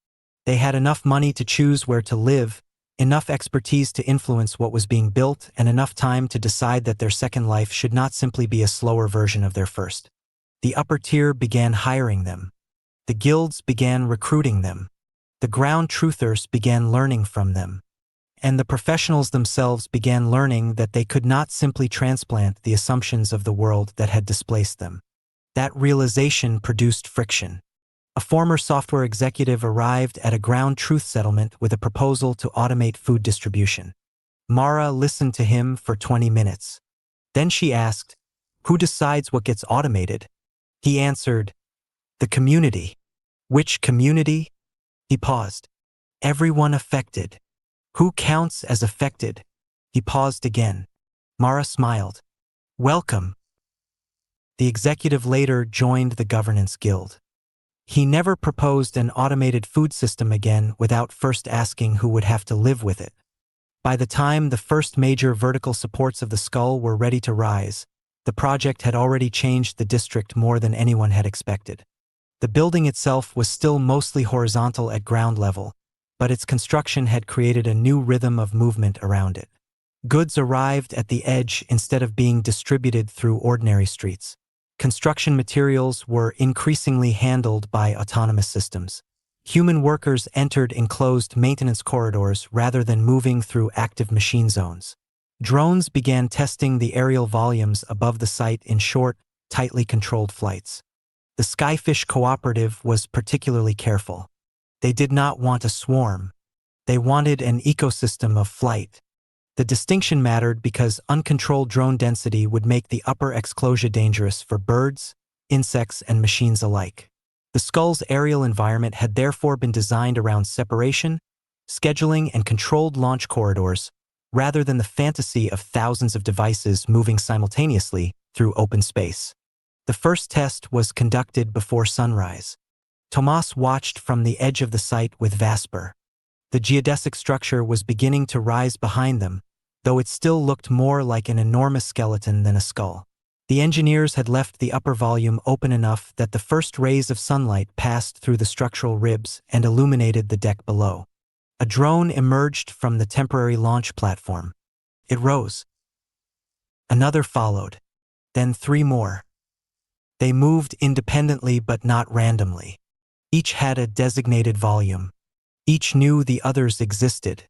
They had enough money to choose where to live, enough expertise to influence what was being built, and enough time to decide that their second life should not simply be a slower version of their first. The upper tier began hiring them. The guilds began recruiting them. The ground truthers began learning from them. And the professionals themselves began learning that they could not simply transplant the assumptions of the world that had displaced them. That realization produced friction. A former software executive arrived at a ground truth settlement with a proposal to automate food distribution. Mara listened to him for 20 minutes. Then she asked, "Who decides what gets automated?" He answered, "The community." "Which community?" He paused. "Everyone affected." "Who counts as affected?" He paused again. Mara smiled. "Welcome." The executive later joined the governance guild. He never proposed an automated food system again without first asking who would have to live with it. By the time the first major vertical supports of the skull were ready to rise, the project had already changed the district more than anyone had expected. The building itself was still mostly horizontal at ground level, but its construction had created a new rhythm of movement around it. Goods arrived at the edge instead of being distributed through ordinary streets. Construction materials were increasingly handled by autonomous systems. Human workers entered enclosed maintenance corridors rather than moving through active machine zones. Drones began testing the aerial volumes above the site in short, tightly controlled flights. The Skyfish Cooperative was particularly careful. They did not want a swarm. They wanted an ecosystem of flight. The distinction mattered because uncontrolled drone density would make the upper exclosure dangerous for birds, insects, and machines alike. The skull's aerial environment had therefore been designed around separation, scheduling, and controlled launch corridors, rather than the fantasy of thousands of devices moving simultaneously through open space. The first test was conducted before sunrise. Tomás watched from the edge of the site with Vasper. The geodesic structure was beginning to rise behind them, though it still looked more like an enormous skeleton than a skull. The engineers had left the upper volume open enough that the first rays of sunlight passed through the structural ribs and illuminated the deck below. A drone emerged from the temporary launch platform. It rose. Another followed. Then 3 more. They moved independently but not randomly. Each had a designated volume. Each knew the others existed.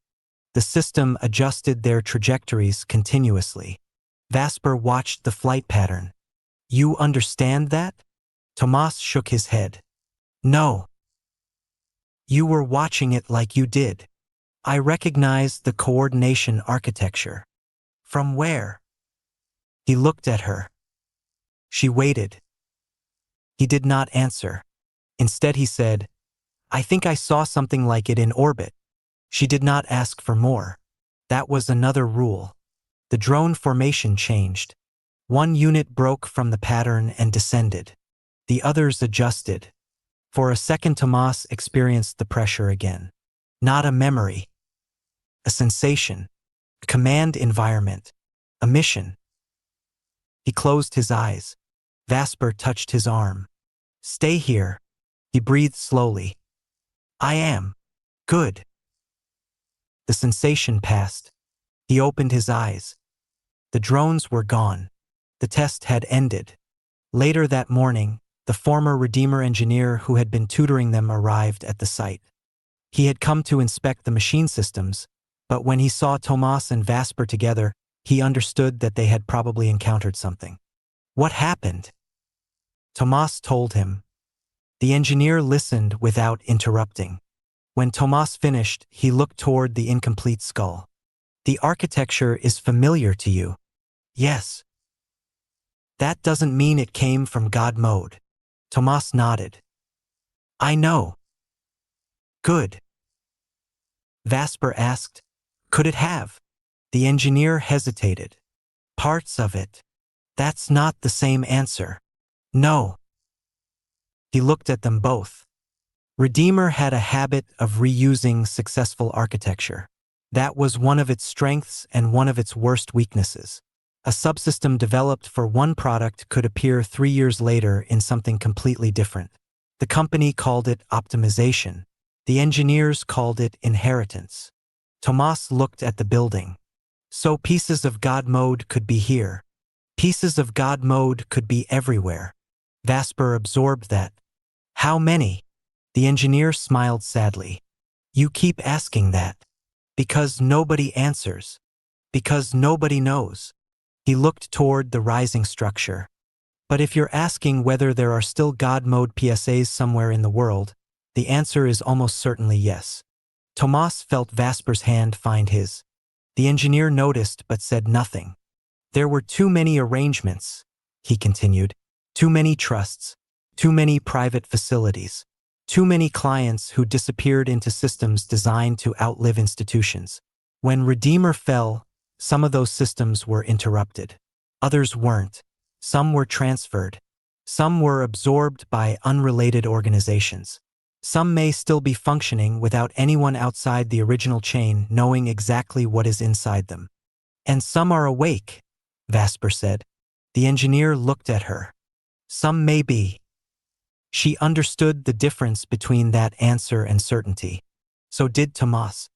The system adjusted their trajectories continuously. Vasper watched the flight pattern. "You understand that?" Tomás shook his head. "No. You were watching it like you did. I recognized the coordination architecture." "From where?" He looked at her. She waited. He did not answer. Instead he said, "I think I saw something like it in orbit." She did not ask for more. That was another rule. The drone formation changed. One unit broke from the pattern and descended. The others adjusted. For a second, Tomás experienced the pressure again. Not a memory. A sensation. A command environment. A mission. He closed his eyes. Vasper touched his arm. "Stay here." He breathed slowly. "I am. Good." The sensation passed. He opened his eyes. The drones were gone. The test had ended. Later that morning, the former Redeemer engineer who had been tutoring them arrived at the site. He had come to inspect the machine systems, but when he saw Tomás and Vasper together, he understood that they had probably encountered something. "What happened?" Tomás told him. The engineer listened without interrupting. When Tomás finished, he looked toward the incomplete skull. "The architecture is familiar to you." "Yes." "That doesn't mean it came from God mode." Tomás nodded. "I know." "Good." Vasper asked, "Could it have?" The engineer hesitated. "Parts of it." "That's not the same answer." "No." He looked at them both. Redeemer had a habit of reusing successful architecture. That was one of its strengths and one of its worst weaknesses. A subsystem developed for one product could appear 3 years later in something completely different. The company called it optimization. The engineers called it inheritance. Tomás looked at the building. So pieces of God mode could be here. Pieces of God mode could be everywhere. Vasper absorbed that. "How many?" The engineer smiled sadly. "You keep asking that. Because nobody answers. Because nobody knows." He looked toward the rising structure. But if you're asking whether there are still God mode PSAs somewhere in the world, the answer is almost certainly yes. Tomás felt Vasper's hand find his. The engineer noticed but said nothing. There were too many arrangements, he continued. Too many trusts. Too many private facilities. Too many clients who disappeared into systems designed to outlive institutions. When Redeemer fell, some of those systems were interrupted. Others weren't. Some were transferred. Some were absorbed by unrelated organizations. Some may still be functioning without anyone outside the original chain knowing exactly what is inside them. And some are awake, Vasper said. The engineer looked at her. Some may be. She understood the difference between that answer and certainty. So did Tomás.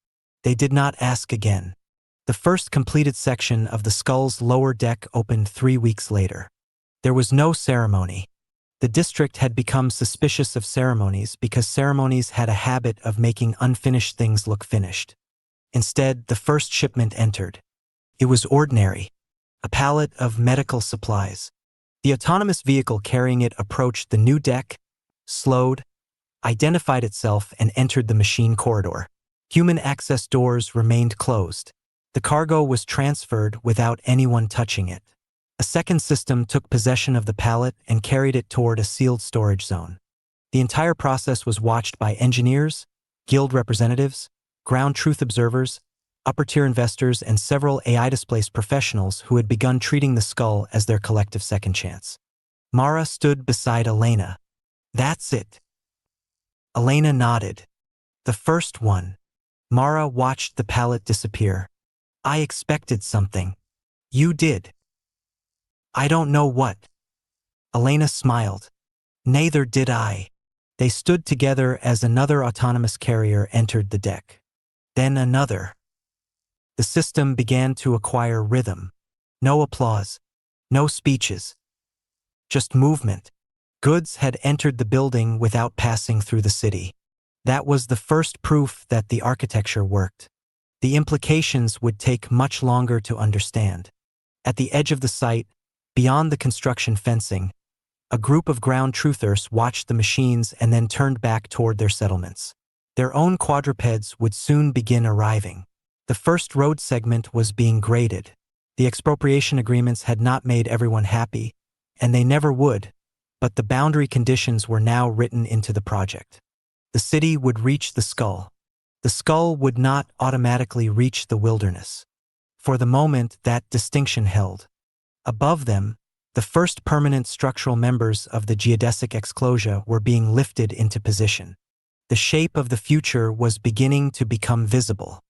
They did not ask again. The first completed section of the Skull's lower deck opened 3 weeks later. There was no ceremony. The district had become suspicious of ceremonies because ceremonies had a habit of making unfinished things look finished. Instead, the first shipment entered. It was ordinary, a pallet of medical supplies. The autonomous vehicle carrying it approached the new deck, slowed, identified itself, and entered the machine corridor. Human access doors remained closed. The cargo was transferred without anyone touching it. A second system took possession of the pallet and carried it toward a sealed storage zone. The entire process was watched by engineers, guild representatives, ground truth observers, upper-tier investors, and several AI-displaced professionals who had begun treating the Skull as their collective second chance. Mara stood beside Elena. "That's it." Elena nodded. "The first one." Mara watched the pallet disappear. "I expected something." "You did." "I don't know what." Elena smiled. "Neither did I." They stood together as another autonomous carrier entered the deck. Then another. The system began to acquire rhythm. No applause. No speeches. Just movement. Goods had entered the building without passing through the city. That was the first proof that the architecture worked. The implications would take much longer to understand. At the edge of the site, beyond the construction fencing, a group of ground truthers watched the machines and then turned back toward their settlements. Their own quadrupeds would soon begin arriving. The first road segment was being graded. The expropriation agreements had not made everyone happy, and they never would, but the boundary conditions were now written into the project. The city would reach the Skull. The Skull would not automatically reach the wilderness. For the moment, that distinction held. Above them, the first permanent structural members of the geodesic exclosure were being lifted into position. The shape of the future was beginning to become visible.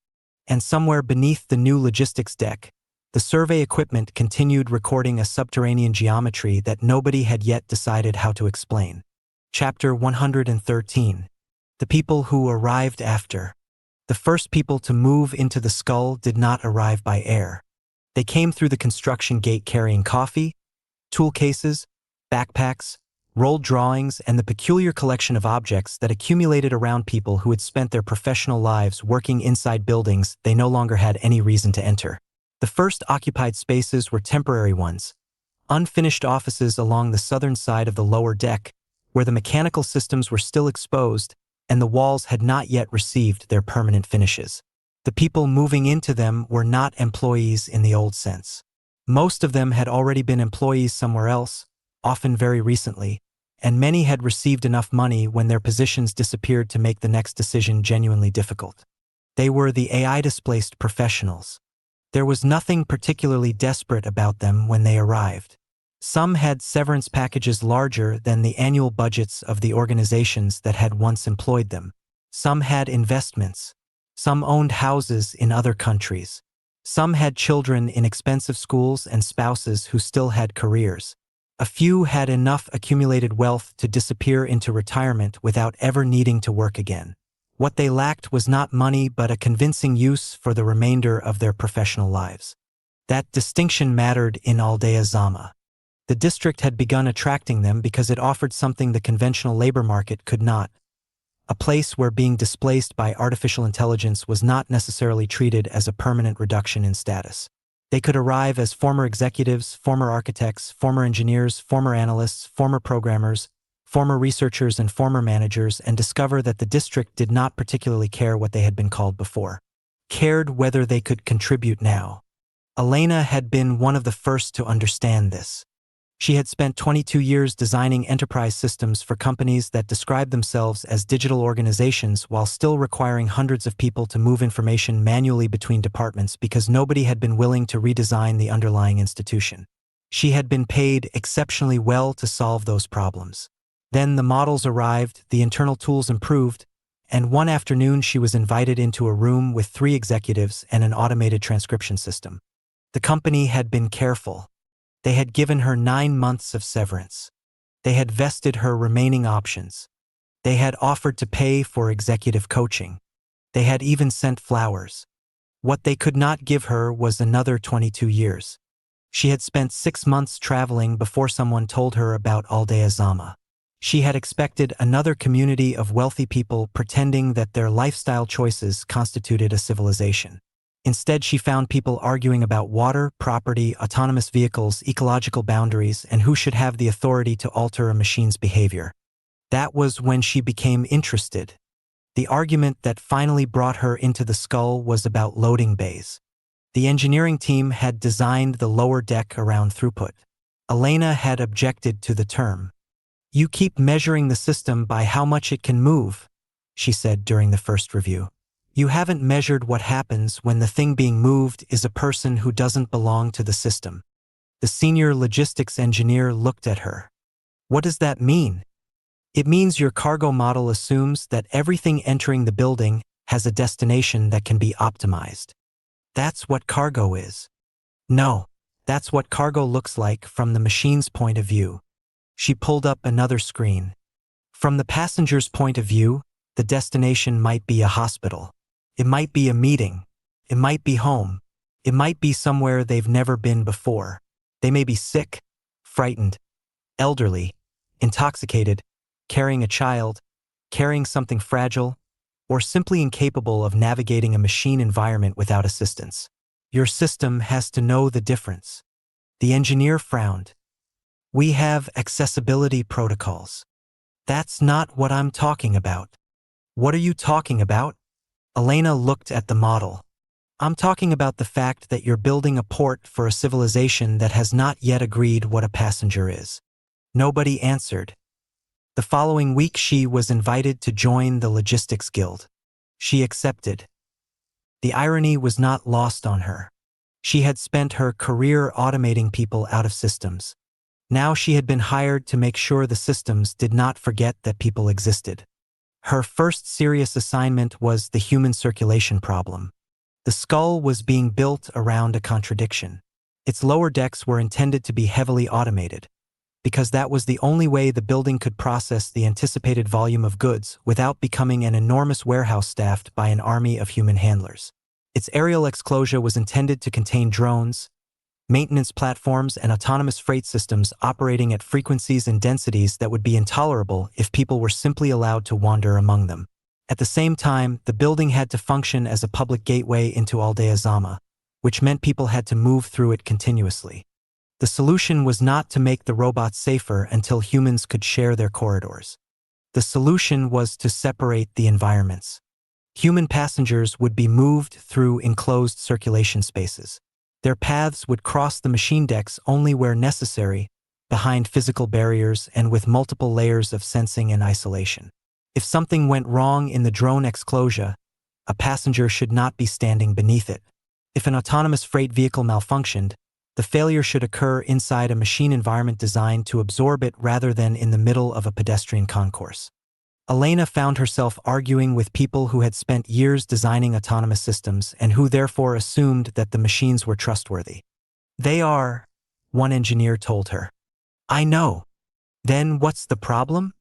And somewhere beneath the new logistics deck, the survey equipment continued recording a subterranean geometry that nobody had yet decided how to explain. Chapter 113. The people who arrived after. The first people to move into the Skull did not arrive by air. They came through the construction gate carrying coffee, tool cases, backpacks, rolled drawings, and the peculiar collection of objects that accumulated around people who had spent their professional lives working inside buildings they no longer had any reason to enter. The first occupied spaces were temporary ones, unfinished offices along the southern side of the lower deck, where the mechanical systems were still exposed and the walls had not yet received their permanent finishes. The people moving into them were not employees in the old sense. Most of them had already been employees somewhere else, often very recently, and many had received enough money when their positions disappeared to make the next decision genuinely difficult. They were the AI-displaced professionals. There was nothing particularly desperate about them when they arrived. Some had severance packages larger than the annual budgets of the organizations that had once employed them. Some had investments. Some owned houses in other countries. Some had children in expensive schools and spouses who still had careers. A few had enough accumulated wealth to disappear into retirement without ever needing to work again. What they lacked was not money but a convincing use for the remainder of their professional lives. That distinction mattered in Aldea Zama. The district had begun attracting them because it offered something the conventional labor market could not. A place where being displaced by artificial intelligence was not necessarily treated as a permanent reduction in status. They could arrive as former executives, former architects, former engineers, former analysts, former programmers, former researchers, and former managers, and discover that the district did not particularly care what they had been called before. Cared whether they could contribute now. Elena had been one of the first to understand this. She had spent 22 years designing enterprise systems for companies that described themselves as digital organizations while still requiring hundreds of people to move information manually between departments because nobody had been willing to redesign the underlying institution. She had been paid exceptionally well to solve those problems. Then the models arrived, the internal tools improved, and one afternoon she was invited into a room with 3 executives and an automated transcription system. The company had been careful. They had given her 9 months of severance. They had vested her remaining options. They had offered to pay for executive coaching. They had even sent flowers. What they could not give her was another 22 years. She had spent 6 months traveling before someone told her about Aldea Zama. She had expected another community of wealthy people pretending that their lifestyle choices constituted a civilization. Instead, she found people arguing about water, property, autonomous vehicles, ecological boundaries, and who should have the authority to alter a machine's behavior. That was when she became interested. The argument that finally brought her into the skull was about loading bays. The engineering team had designed the lower deck around throughput. Elena had objected to the term. "You keep measuring the system by how much it can move," she said during the first review. "You haven't measured what happens when the thing being moved is a person who doesn't belong to the system." The senior logistics engineer looked at her. "What does that mean?" "It means your cargo model assumes that everything entering the building has a destination that can be optimized. That's what cargo is." "No, that's what cargo looks like from the machine's point of view." She pulled up another screen. "From the passenger's point of view, the destination might be a hospital. It might be a meeting. It might be home. It might be somewhere they've never been before. They may be sick, frightened, elderly, intoxicated, carrying a child, carrying something fragile, or simply incapable of navigating a machine environment without assistance. Your system has to know the difference." The engineer frowned. "We have accessibility protocols." "That's not what I'm talking about." "What are you talking about?" Elena looked at the model. "I'm talking about the fact that you're building a port for a civilization that has not yet agreed what a passenger is." Nobody answered. The following week she was invited to join the Logistics Guild. She accepted. The irony was not lost on her. She had spent her career automating people out of systems. Now she had been hired to make sure the systems did not forget that people existed. Her first serious assignment was the human circulation problem. The skull was being built around a contradiction. Its lower decks were intended to be heavily automated, because that was the only way the building could process the anticipated volume of goods without becoming an enormous warehouse staffed by an army of human handlers. Its aerial exclosure was intended to contain drones, maintenance platforms, and autonomous freight systems operating at frequencies and densities that would be intolerable if people were simply allowed to wander among them. At the same time, the building had to function as a public gateway into Aldea Zama, which meant people had to move through it continuously. The solution was not to make the robots safer until humans could share their corridors. The solution was to separate the environments. Human passengers would be moved through enclosed circulation spaces. Their paths would cross the machine decks only where necessary, behind physical barriers and with multiple layers of sensing and isolation. If something went wrong in the drone exclosure, a passenger should not be standing beneath it. If an autonomous freight vehicle malfunctioned, the failure should occur inside a machine environment designed to absorb it rather than in the middle of a pedestrian concourse. Elena found herself arguing with people who had spent years designing autonomous systems and who therefore assumed that the machines were trustworthy. "They are," one engineer told her. "I know. Then what's the problem?"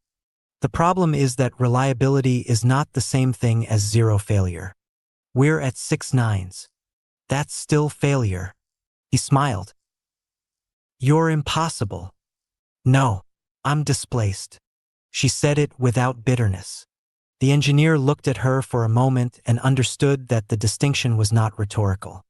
"The problem is that reliability is not the same thing as zero failure. We're at 6 nines. That's still failure." He smiled. "You're impossible." "No, I'm displaced." She said it without bitterness. The engineer looked at her for a moment and understood that the distinction was not rhetorical.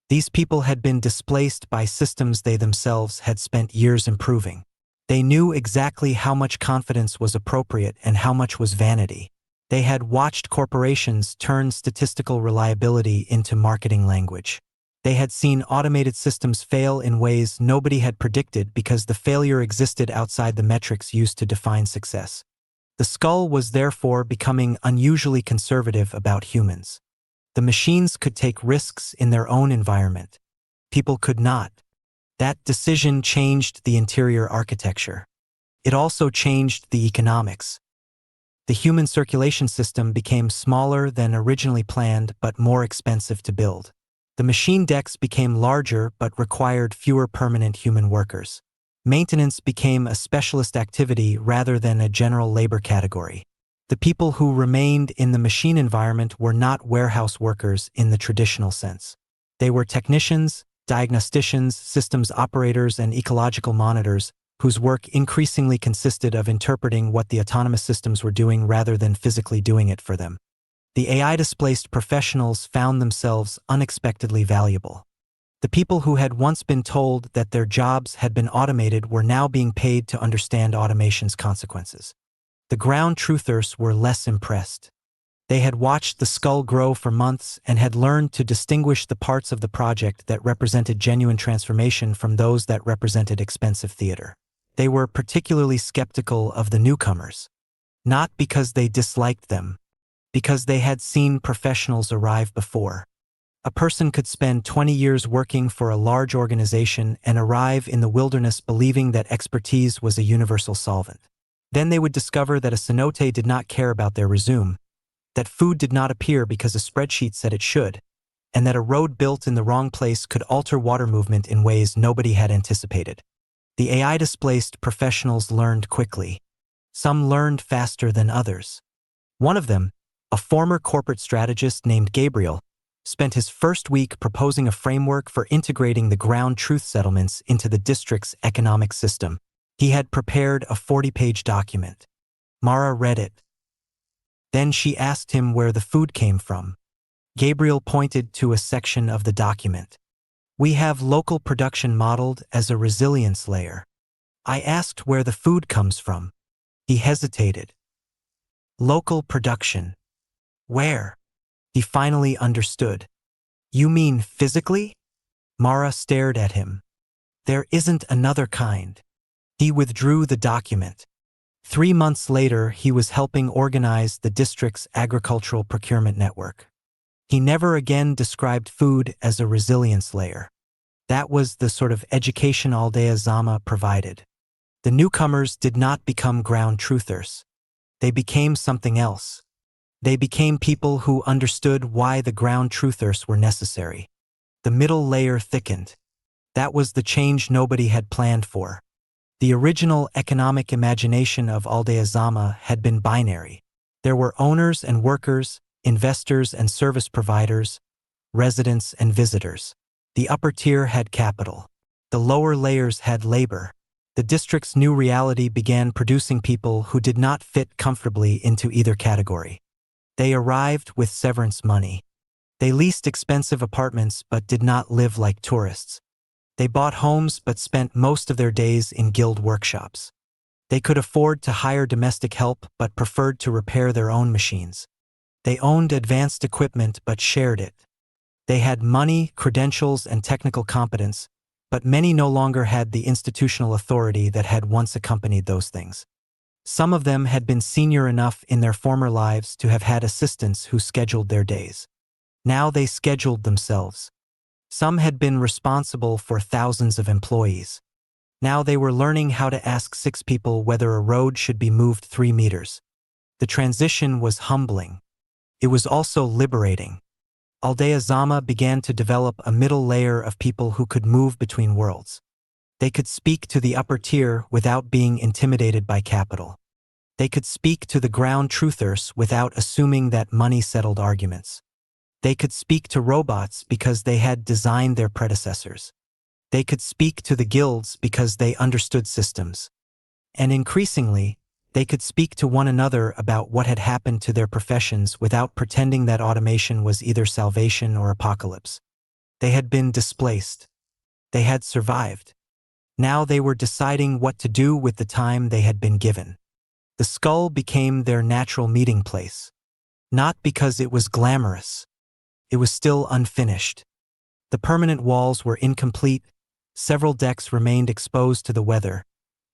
These people had been displaced by systems they themselves had spent years improving. They knew exactly how much confidence was appropriate and how much was vanity. They had watched corporations turn statistical reliability into marketing language. They had seen automated systems fail in ways nobody had predicted because the failure existed outside the metrics used to define success. The skull was therefore becoming unusually conservative about humans. The machines could take risks in their own environment. People could not. That decision changed the interior architecture. It also changed the economics. The human circulation system became smaller than originally planned but more expensive to build. The machine decks became larger but required fewer permanent human workers. Maintenance became a specialist activity rather than a general labor category. The people who remained in the machine environment were not warehouse workers in the traditional sense. They were technicians, diagnosticians, systems operators, and ecological monitors, whose work increasingly consisted of interpreting what the autonomous systems were doing rather than physically doing it for them. The AI-displaced professionals found themselves unexpectedly valuable. The people who had once been told that their jobs had been automated were now being paid to understand automation's consequences. The ground truthers were less impressed. They had watched the skull grow for months and had learned to distinguish the parts of the project that represented genuine transformation from those that represented expensive theater. They were particularly skeptical of the newcomers, not because they disliked them, because they had seen professionals arrive before. A person could spend 20 years working for a large organization and arrive in the wilderness believing that expertise was a universal solvent. Then they would discover that a cenote did not care about their resume, that food did not appear because a spreadsheet said it should, and that a road built in the wrong place could alter water movement in ways nobody had anticipated. The AI-displaced professionals learned quickly. Some learned faster than others. One of them, a former corporate strategist named Gabriel, spent his first week proposing a framework for integrating the ground truth settlements into the district's economic system. He had prepared a 40-page document. Mara read it. Then she asked him where the food came from. Gabriel pointed to a section of the document. "We have local production modeled as a resilience layer." I asked where the food comes from. He hesitated. "Local production. Where?" He finally understood. "You mean physically?" Mara stared at him. "There isn't another kind." He withdrew the document. 3 months later, he was helping organize the district's agricultural procurement network. He never again described food as a resilience layer. That was the sort of education Aldea Zama provided. The newcomers did not become ground truthers. They became something else. They became people who understood why the ground truthers were necessary. The middle layer thickened. That was the change nobody had planned for. The original economic imagination of Aldea Zama had been binary. There were owners and workers, investors and service providers, residents and visitors. The upper tier had capital. The lower layers had labor. The district's new reality began producing people who did not fit comfortably into either category. They arrived with severance money. They leased expensive apartments but did not live like tourists. They bought homes but spent most of their days in guild workshops. They could afford to hire domestic help but preferred to repair their own machines. They owned advanced equipment but shared it. They had money, credentials, and technical competence, but many no longer had the institutional authority that had once accompanied those things. Some of them had been senior enough in their former lives to have had assistants who scheduled their days. Now they scheduled themselves. Some had been responsible for thousands of employees. Now they were learning how to ask 6 people whether a road should be moved 3 meters. The transition was humbling. It was also liberating. Aldea Zama began to develop a middle layer of people who could move between worlds. They could speak to the upper tier without being intimidated by capital. They could speak to the ground truthers without assuming that money settled arguments. They could speak to robots because they had designed their predecessors. They could speak to the guilds because they understood systems. And increasingly, they could speak to one another about what had happened to their professions without pretending that automation was either salvation or apocalypse. They had been displaced. They had survived. Now they were deciding what to do with the time they had been given. The skull became their natural meeting place. Not because it was glamorous. It was still unfinished. The permanent walls were incomplete, several decks remained exposed to the weather,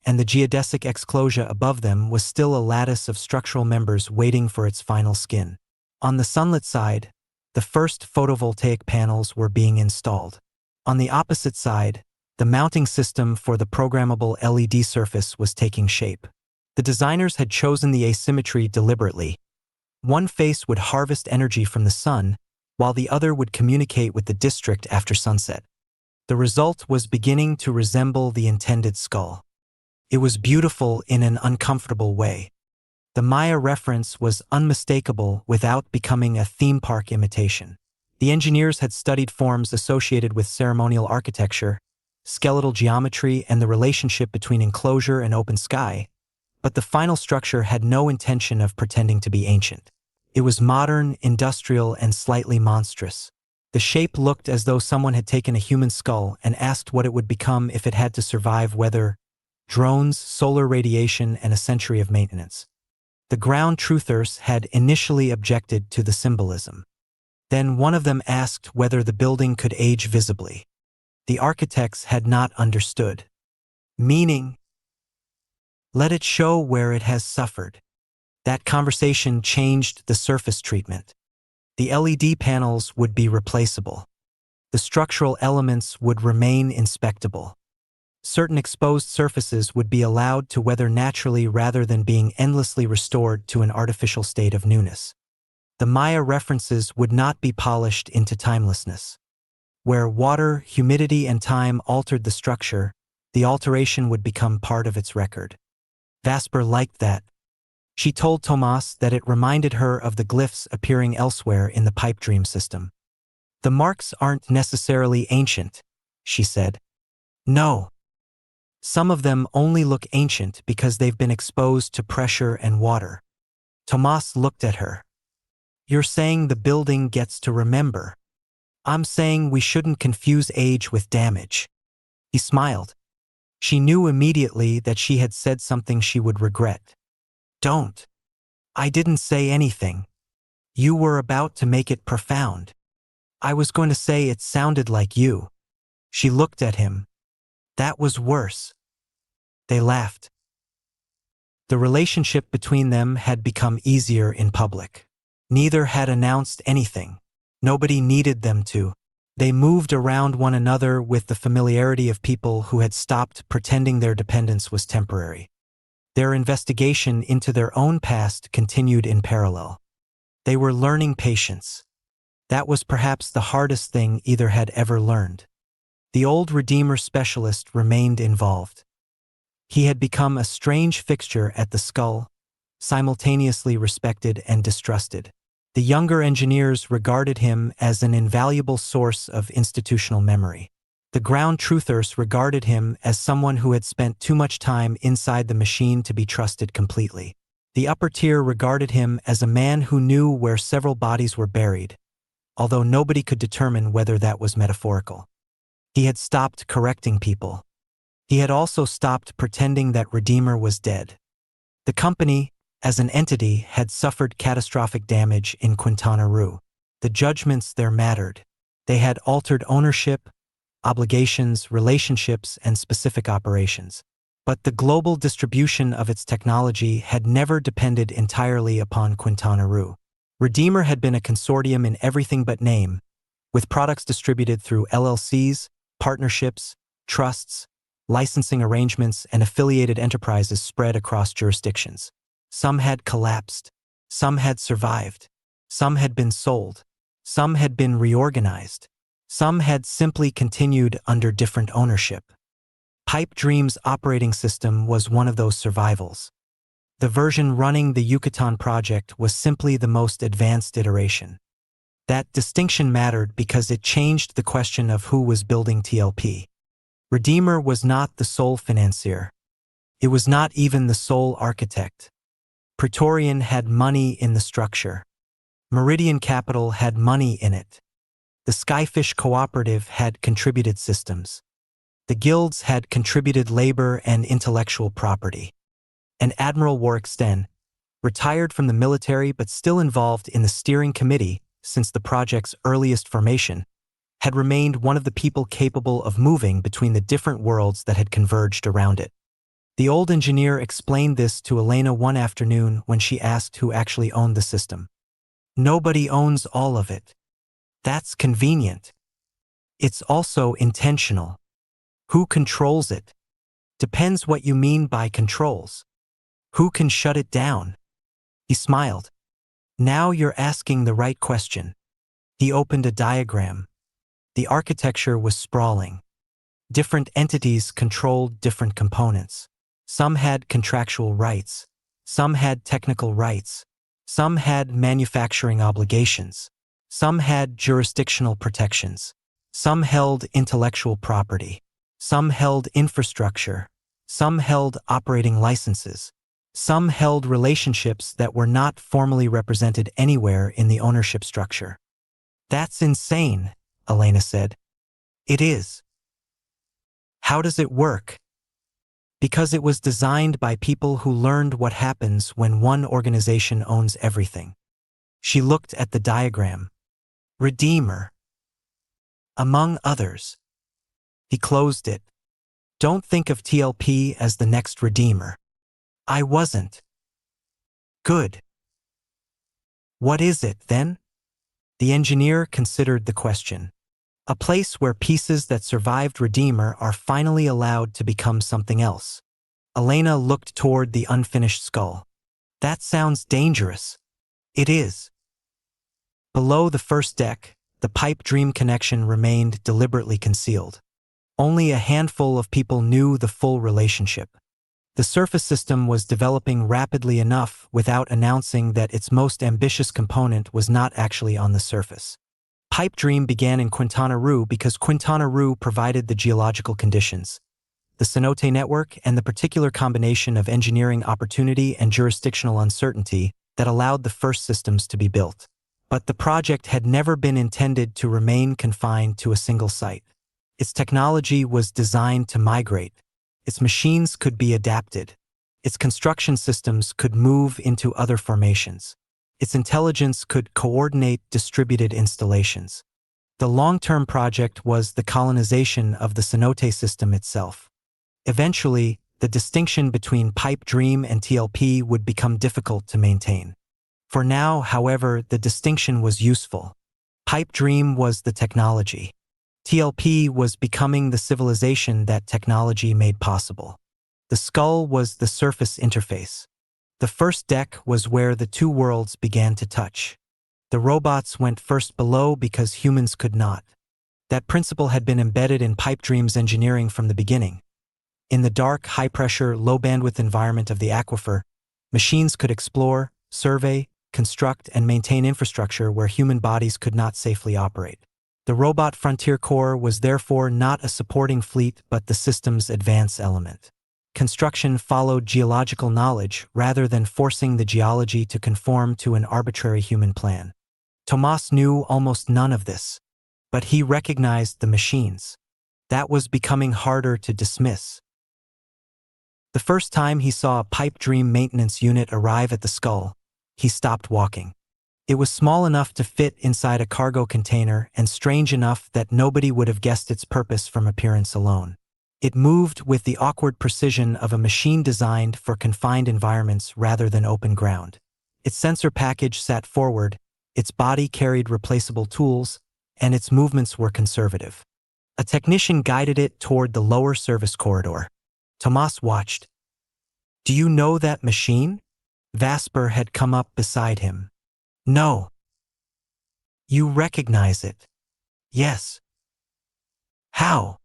and the geodesic exclosure above them was still a lattice of structural members waiting for its final skin. On the sunlit side, the first photovoltaic panels were being installed. On the opposite side, the mounting system for the programmable LED surface was taking shape. The designers had chosen the asymmetry deliberately. One face would harvest energy from the sun, while the other would communicate with the district after sunset. The result was beginning to resemble the intended skull. It was beautiful in an uncomfortable way. The Maya reference was unmistakable without becoming a theme park imitation. The engineers had studied forms associated with ceremonial architecture, skeletal geometry, and the relationship between enclosure and open sky, but the final structure had no intention of pretending to be ancient. It was modern, industrial, and slightly monstrous. The shape looked as though someone had taken a human skull and asked what it would become if it had to survive weather, drones, solar radiation, and a century of maintenance. The ground truthers had initially objected to the symbolism. Then one of them asked whether the building could age visibly. The architects had not understood. Meaning, let it show where it has suffered. That conversation changed the surface treatment. The LED panels would be replaceable. The structural elements would remain inspectable. Certain exposed surfaces would be allowed to weather naturally rather than being endlessly restored to an artificial state of newness. The Maya references would not be polished into timelessness. Where water, humidity, and time altered the structure, the alteration would become part of its record. Vesper liked that. She told Tomás that it reminded her of the glyphs appearing elsewhere in the pipe dream system. The marks aren't necessarily ancient, she said. No. Some of them only look ancient because they've been exposed to pressure and water. Tomás looked at her. You're saying the building gets to remember. I'm saying we shouldn't confuse age with damage. He smiled. She knew immediately that she had said something she would regret. Don't. I didn't say anything. You were about to make it profound. I was going to say it sounded like you. She looked at him. That was worse. They laughed. The relationship between them had become easier in public. Neither had announced anything. Nobody needed them to. They moved around one another with the familiarity of people who had stopped pretending their dependence was temporary. Their investigation into their own past continued in parallel. They were learning patience. That was perhaps the hardest thing either had ever learned. The old Redeemer specialist remained involved. He had become a strange fixture at the skull, simultaneously respected and distrusted. The younger engineers regarded him as an invaluable source of institutional memory. The ground truthers regarded him as someone who had spent too much time inside the machine to be trusted completely. The upper tier regarded him as a man who knew where several bodies were buried, although nobody could determine whether that was metaphorical. He had stopped correcting people. He had also stopped pretending that Redeemer was dead. The company, as an entity, had suffered catastrophic damage in Quintana Roo. The judgments there mattered. They had altered ownership, obligations, relationships, and specific operations. But the global distribution of its technology had never depended entirely upon Quintana Roo. Redeemer had been a consortium in everything but name, with products distributed through LLCs, partnerships, trusts, licensing arrangements, and affiliated enterprises spread across jurisdictions. Some had collapsed. Some had survived. Some had been sold. Some had been reorganized. Some had simply continued under different ownership. Pipe Dream's operating system was one of those survivals. The version running the Yucatan project was simply the most advanced iteration. That distinction mattered because it changed the question of who was building TLP. Redeemer was not the sole financier. It was not even the sole architect. Praetorian had money in the structure. Meridian Capital had money in it. The Skyfish Cooperative had contributed systems. The guilds had contributed labor and intellectual property. And Admiral Warwick Sten, retired from the military but still involved in the steering committee since the project's earliest formation, had remained one of the people capable of moving between the different worlds that had converged around it. The old engineer explained this to Elena one afternoon when she asked who actually owned the system. Nobody owns all of it. That's convenient. It's also intentional. Who controls it? Depends what you mean by controls. Who can shut it down? He smiled. Now you're asking the right question. He opened a diagram. The architecture was sprawling. Different entities controlled different components. Some had contractual rights. Some had technical rights. Some had manufacturing obligations. Some had jurisdictional protections. Some held intellectual property. Some held infrastructure. Some held operating licenses. Some held relationships that were not formally represented anywhere in the ownership structure. That's insane, Elena said. It is. How does it work? Because it was designed by people who learned what happens when one organization owns everything. She looked at the diagram. Redeemer. Among others. He closed it. Don't think of TLP as the next Redeemer. I wasn't. Good. What is it, then? The engineer considered the question. A place where pieces that survived Redeemer are finally allowed to become something else. Elena looked toward the unfinished skull. That sounds dangerous. It is. Below the first deck, the pipe dream connection remained deliberately concealed. Only a handful of people knew the full relationship. The surface system was developing rapidly enough without announcing that its most ambitious component was not actually on the surface. Pipe Dream began in Quintana Roo because Quintana Roo provided the geological conditions, the cenote network, and the particular combination of engineering opportunity and jurisdictional uncertainty that allowed the first systems to be built. But the project had never been intended to remain confined to a single site. Its technology was designed to migrate. Its machines could be adapted. Its construction systems could move into other formations. Its intelligence could coordinate distributed installations. The long-term project was the colonization of the cenote system itself. Eventually, the distinction between Pipe Dream and TLP would become difficult to maintain. For now, however, the distinction was useful. Pipe Dream was the technology. TLP was becoming the civilization that technology made possible. The skull was the surface interface. The first deck was where the two worlds began to touch. The robots went first below because humans could not. That principle had been embedded in Pipe Dream's engineering from the beginning. In the dark, high-pressure, low-bandwidth environment of the aquifer, machines could explore, survey, construct, and maintain infrastructure where human bodies could not safely operate. The Robot Frontier Corps was therefore not a supporting fleet but the system's advance element. Construction followed geological knowledge rather than forcing the geology to conform to an arbitrary human plan. Tomás knew almost none of this, but he recognized the machines. That was becoming harder to dismiss. The first time he saw a Pipe Dream maintenance unit arrive at the skull, he stopped walking. It was small enough to fit inside a cargo container and strange enough that nobody would have guessed its purpose from appearance alone. It moved with the awkward precision of a machine designed for confined environments rather than open ground. Its sensor package sat forward, its body carried replaceable tools, and its movements were conservative. A technician guided it toward the lower service corridor. Tomás watched. "Do you know that machine?" Vasper had come up beside him. "No." "You recognize it?" "Yes." "How?"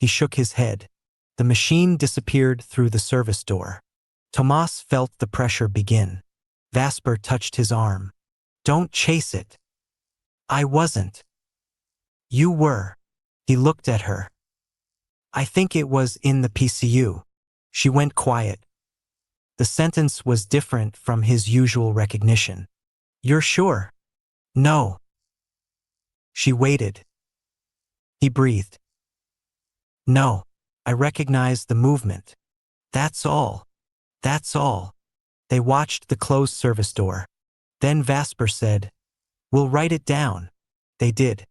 He shook his head. The machine disappeared through the service door. Tomás felt the pressure begin. Vasper touched his arm. "Don't chase it." "I wasn't." "You were." He looked at her. "I think it was in the PCU." She went quiet. The sentence was different from his usual recognition. "You're sure?" "No." She waited. He breathed. No, I recognize the movement. That's all. That's all. They watched the closed service door. Then Vasper said, "We'll write it down." They did.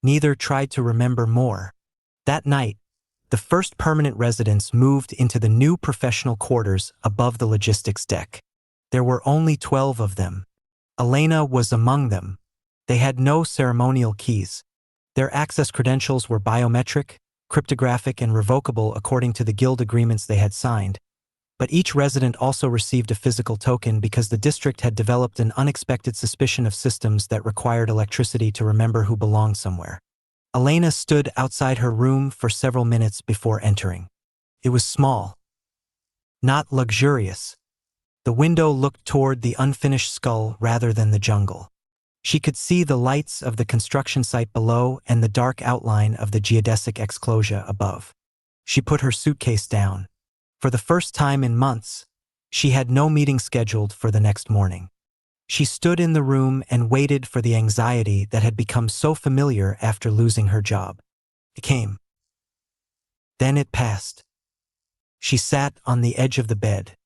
Neither tried to remember more. That night, the first permanent residents moved into the new professional quarters above the logistics deck. There were only 12 of them. Elena was among them. They had no ceremonial keys. Their access credentials were biometric, cryptographic, and revocable according to the guild agreements they had signed. But each resident also received a physical token because the district had developed an unexpected suspicion of systems that required electricity to remember who belonged somewhere. Elena stood outside her room for several minutes before entering. It was small, not luxurious. The window looked toward the unfinished skull rather than the jungle. She could see the lights of the construction site below and the dark outline of the geodesic exclosure above. She put her suitcase down. For the first time in months, she had no meeting scheduled for the next morning. She stood in the room and waited for the anxiety that had become so familiar after losing her job. It came. Then it passed. She sat on the edge of the bed.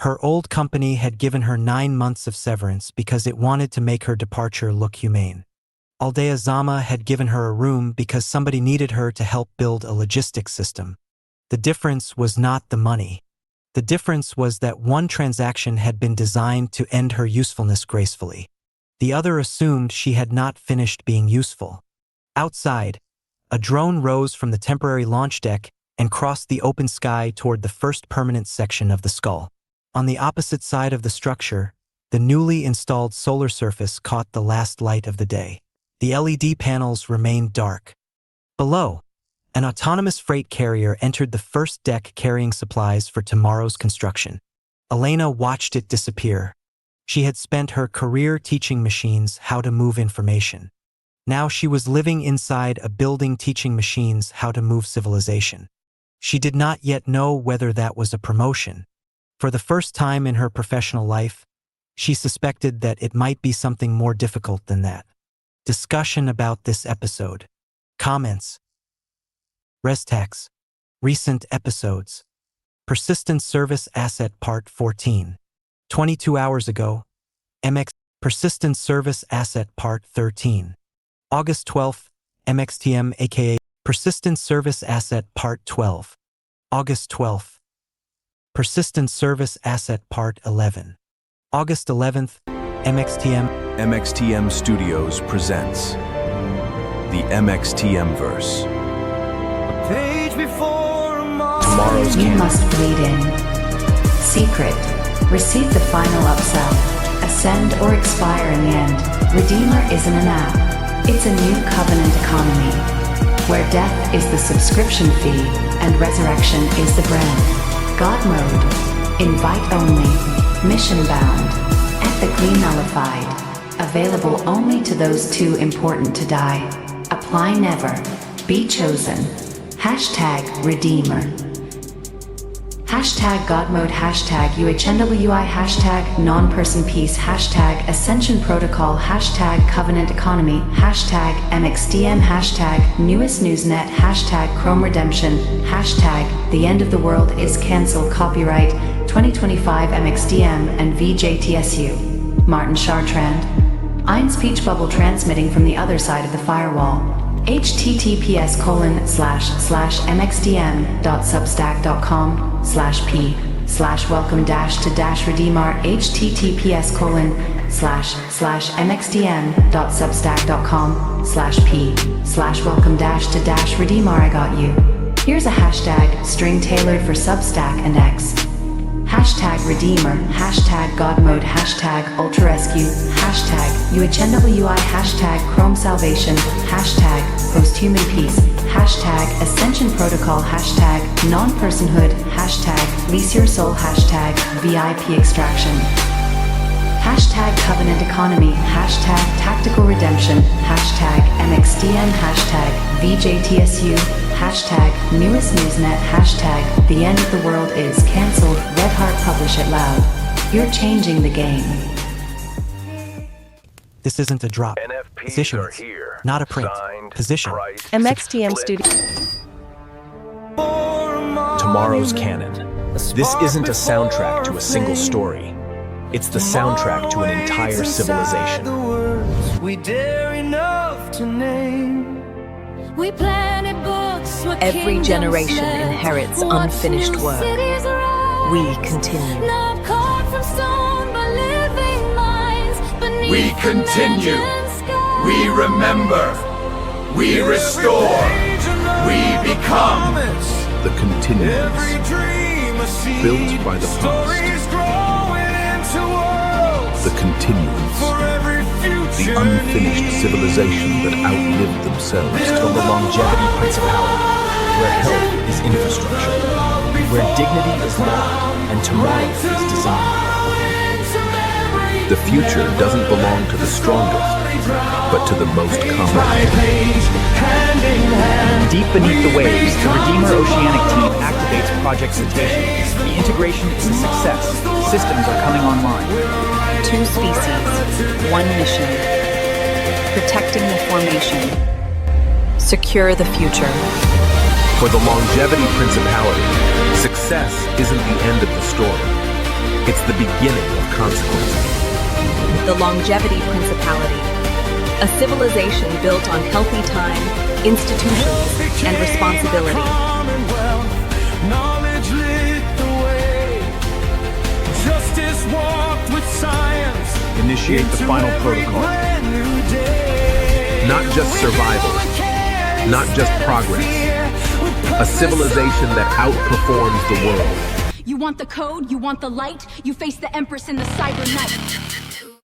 Her old company had given her 9 months of severance because it wanted to make her departure look humane. Aldea Zama had given her a room because somebody needed her to help build a logistics system. The difference was not the money. The difference was that one transaction had been designed to end her usefulness gracefully. The other assumed she had not finished being useful. Outside, a drone rose from the temporary launch deck and crossed the open sky toward the first permanent section of the skull. On the opposite side of the structure, the newly installed solar surface caught the last light of the day. The LED panels remained dark. Below, an autonomous freight carrier entered the first deck carrying supplies for tomorrow's construction. Elena watched it disappear. She had spent her career teaching machines how to move information. Now she was living inside a building teaching machines how to move civilization. She did not yet know whether that was a promotion. For the first time in her professional life, she suspected that it might be something more difficult than that. Discussion about this episode. Comments. Restax. Recent episodes. Persistent Service Asset Part 14. 22 hours ago. MX. Persistent Service Asset Part 13. August 12th. MXTM aka Persistent Service Asset Part 12. August 12th. Persistent Service Asset Part 11. August 11th. MXTM. MXTM Studios presents the MXTM verse. Tomorrow's You canon. must bleed in. Secret. Receive the final upsell. Ascend or expire in the end. Redeemer isn't an app. It's a new covenant economy, where death is the subscription fee and resurrection is the brand. God mode. Invite only. Mission bound. Ethically nullified. Available only to those too important to die. Apply never. Be chosen. Hashtag Redeemer. Hashtag God mode. Hashtag UHNWI. Hashtag non-person peace. Hashtag Ascension Protocol. Hashtag Covenant Economy. Hashtag MXDM. Hashtag Newest Newsnet. Hashtag Chrome Redemption. Hashtag The End of the World is Cancelled. Copyright 2025 MXDM and VJTSU. Martin Chartrand. Ein Speech Bubble transmitting from the other side of the firewall. https://mxdm.substack.com/p/welcome-to-redeemer https://mxdm.substack.com/p/welcome-to-redeemer. I got you. Here's a hashtag string tailored for Substack and X. Hashtag Redeemer, hashtag God mode, hashtag Ultra Rescue, hashtag UHNWI, hashtag Chrome Salvation, hashtag Posthuman Peace, hashtag Ascension Protocol, hashtag Non-Personhood, hashtag Lease Your Soul, hashtag VIP Extraction, hashtag Covenant Economy, hashtag Tactical Redemption, hashtag MXDM, hashtag VJTSU, hashtag Newest Newsnet, hashtag The End of the World is Cancelled. Red Heart, publish it loud. You're changing the game. This isn't a drop. Position NFPs are it. here. Not a print. Signed, Position. priced, MXTM split. Studio. Tomorrow's canon. This isn't a soundtrack to a single story. It's the soundtrack to an entire civilization. We dare enough to name. We planted books. Every generation inherits unfinished work. We continue. Not carved from stone, but living minds beneath We continue. imagined skies. We remember. We restore. We become. The continuance. Every dream a seed. Built by the past. Stories growing into worlds. The continuance. For every future The unfinished need. civilization that outlived themselves. To the longevity principality, where health is infrastructure, where dignity is law, and tomorrow is design. The future doesn't belong to the strongest, but to the most competent. Deep beneath the waves, the Redeemer Oceanic team activates Project Cetacean. The integration is a success. Systems are coming online. 2 species, 1 mission. Protecting the formation. Secure the future. For the longevity principality, success isn't the end of the story. It's the beginning of consequences. The Longevity Principality. A civilization built on healthy time, institutions, and responsibility. Knowledge lit the way. Justice walked with science. Initiate the final protocol. Not just survival, not just progress. A civilization that outperforms the world. You want the code, you want the light, you face the Empress in the cyber night.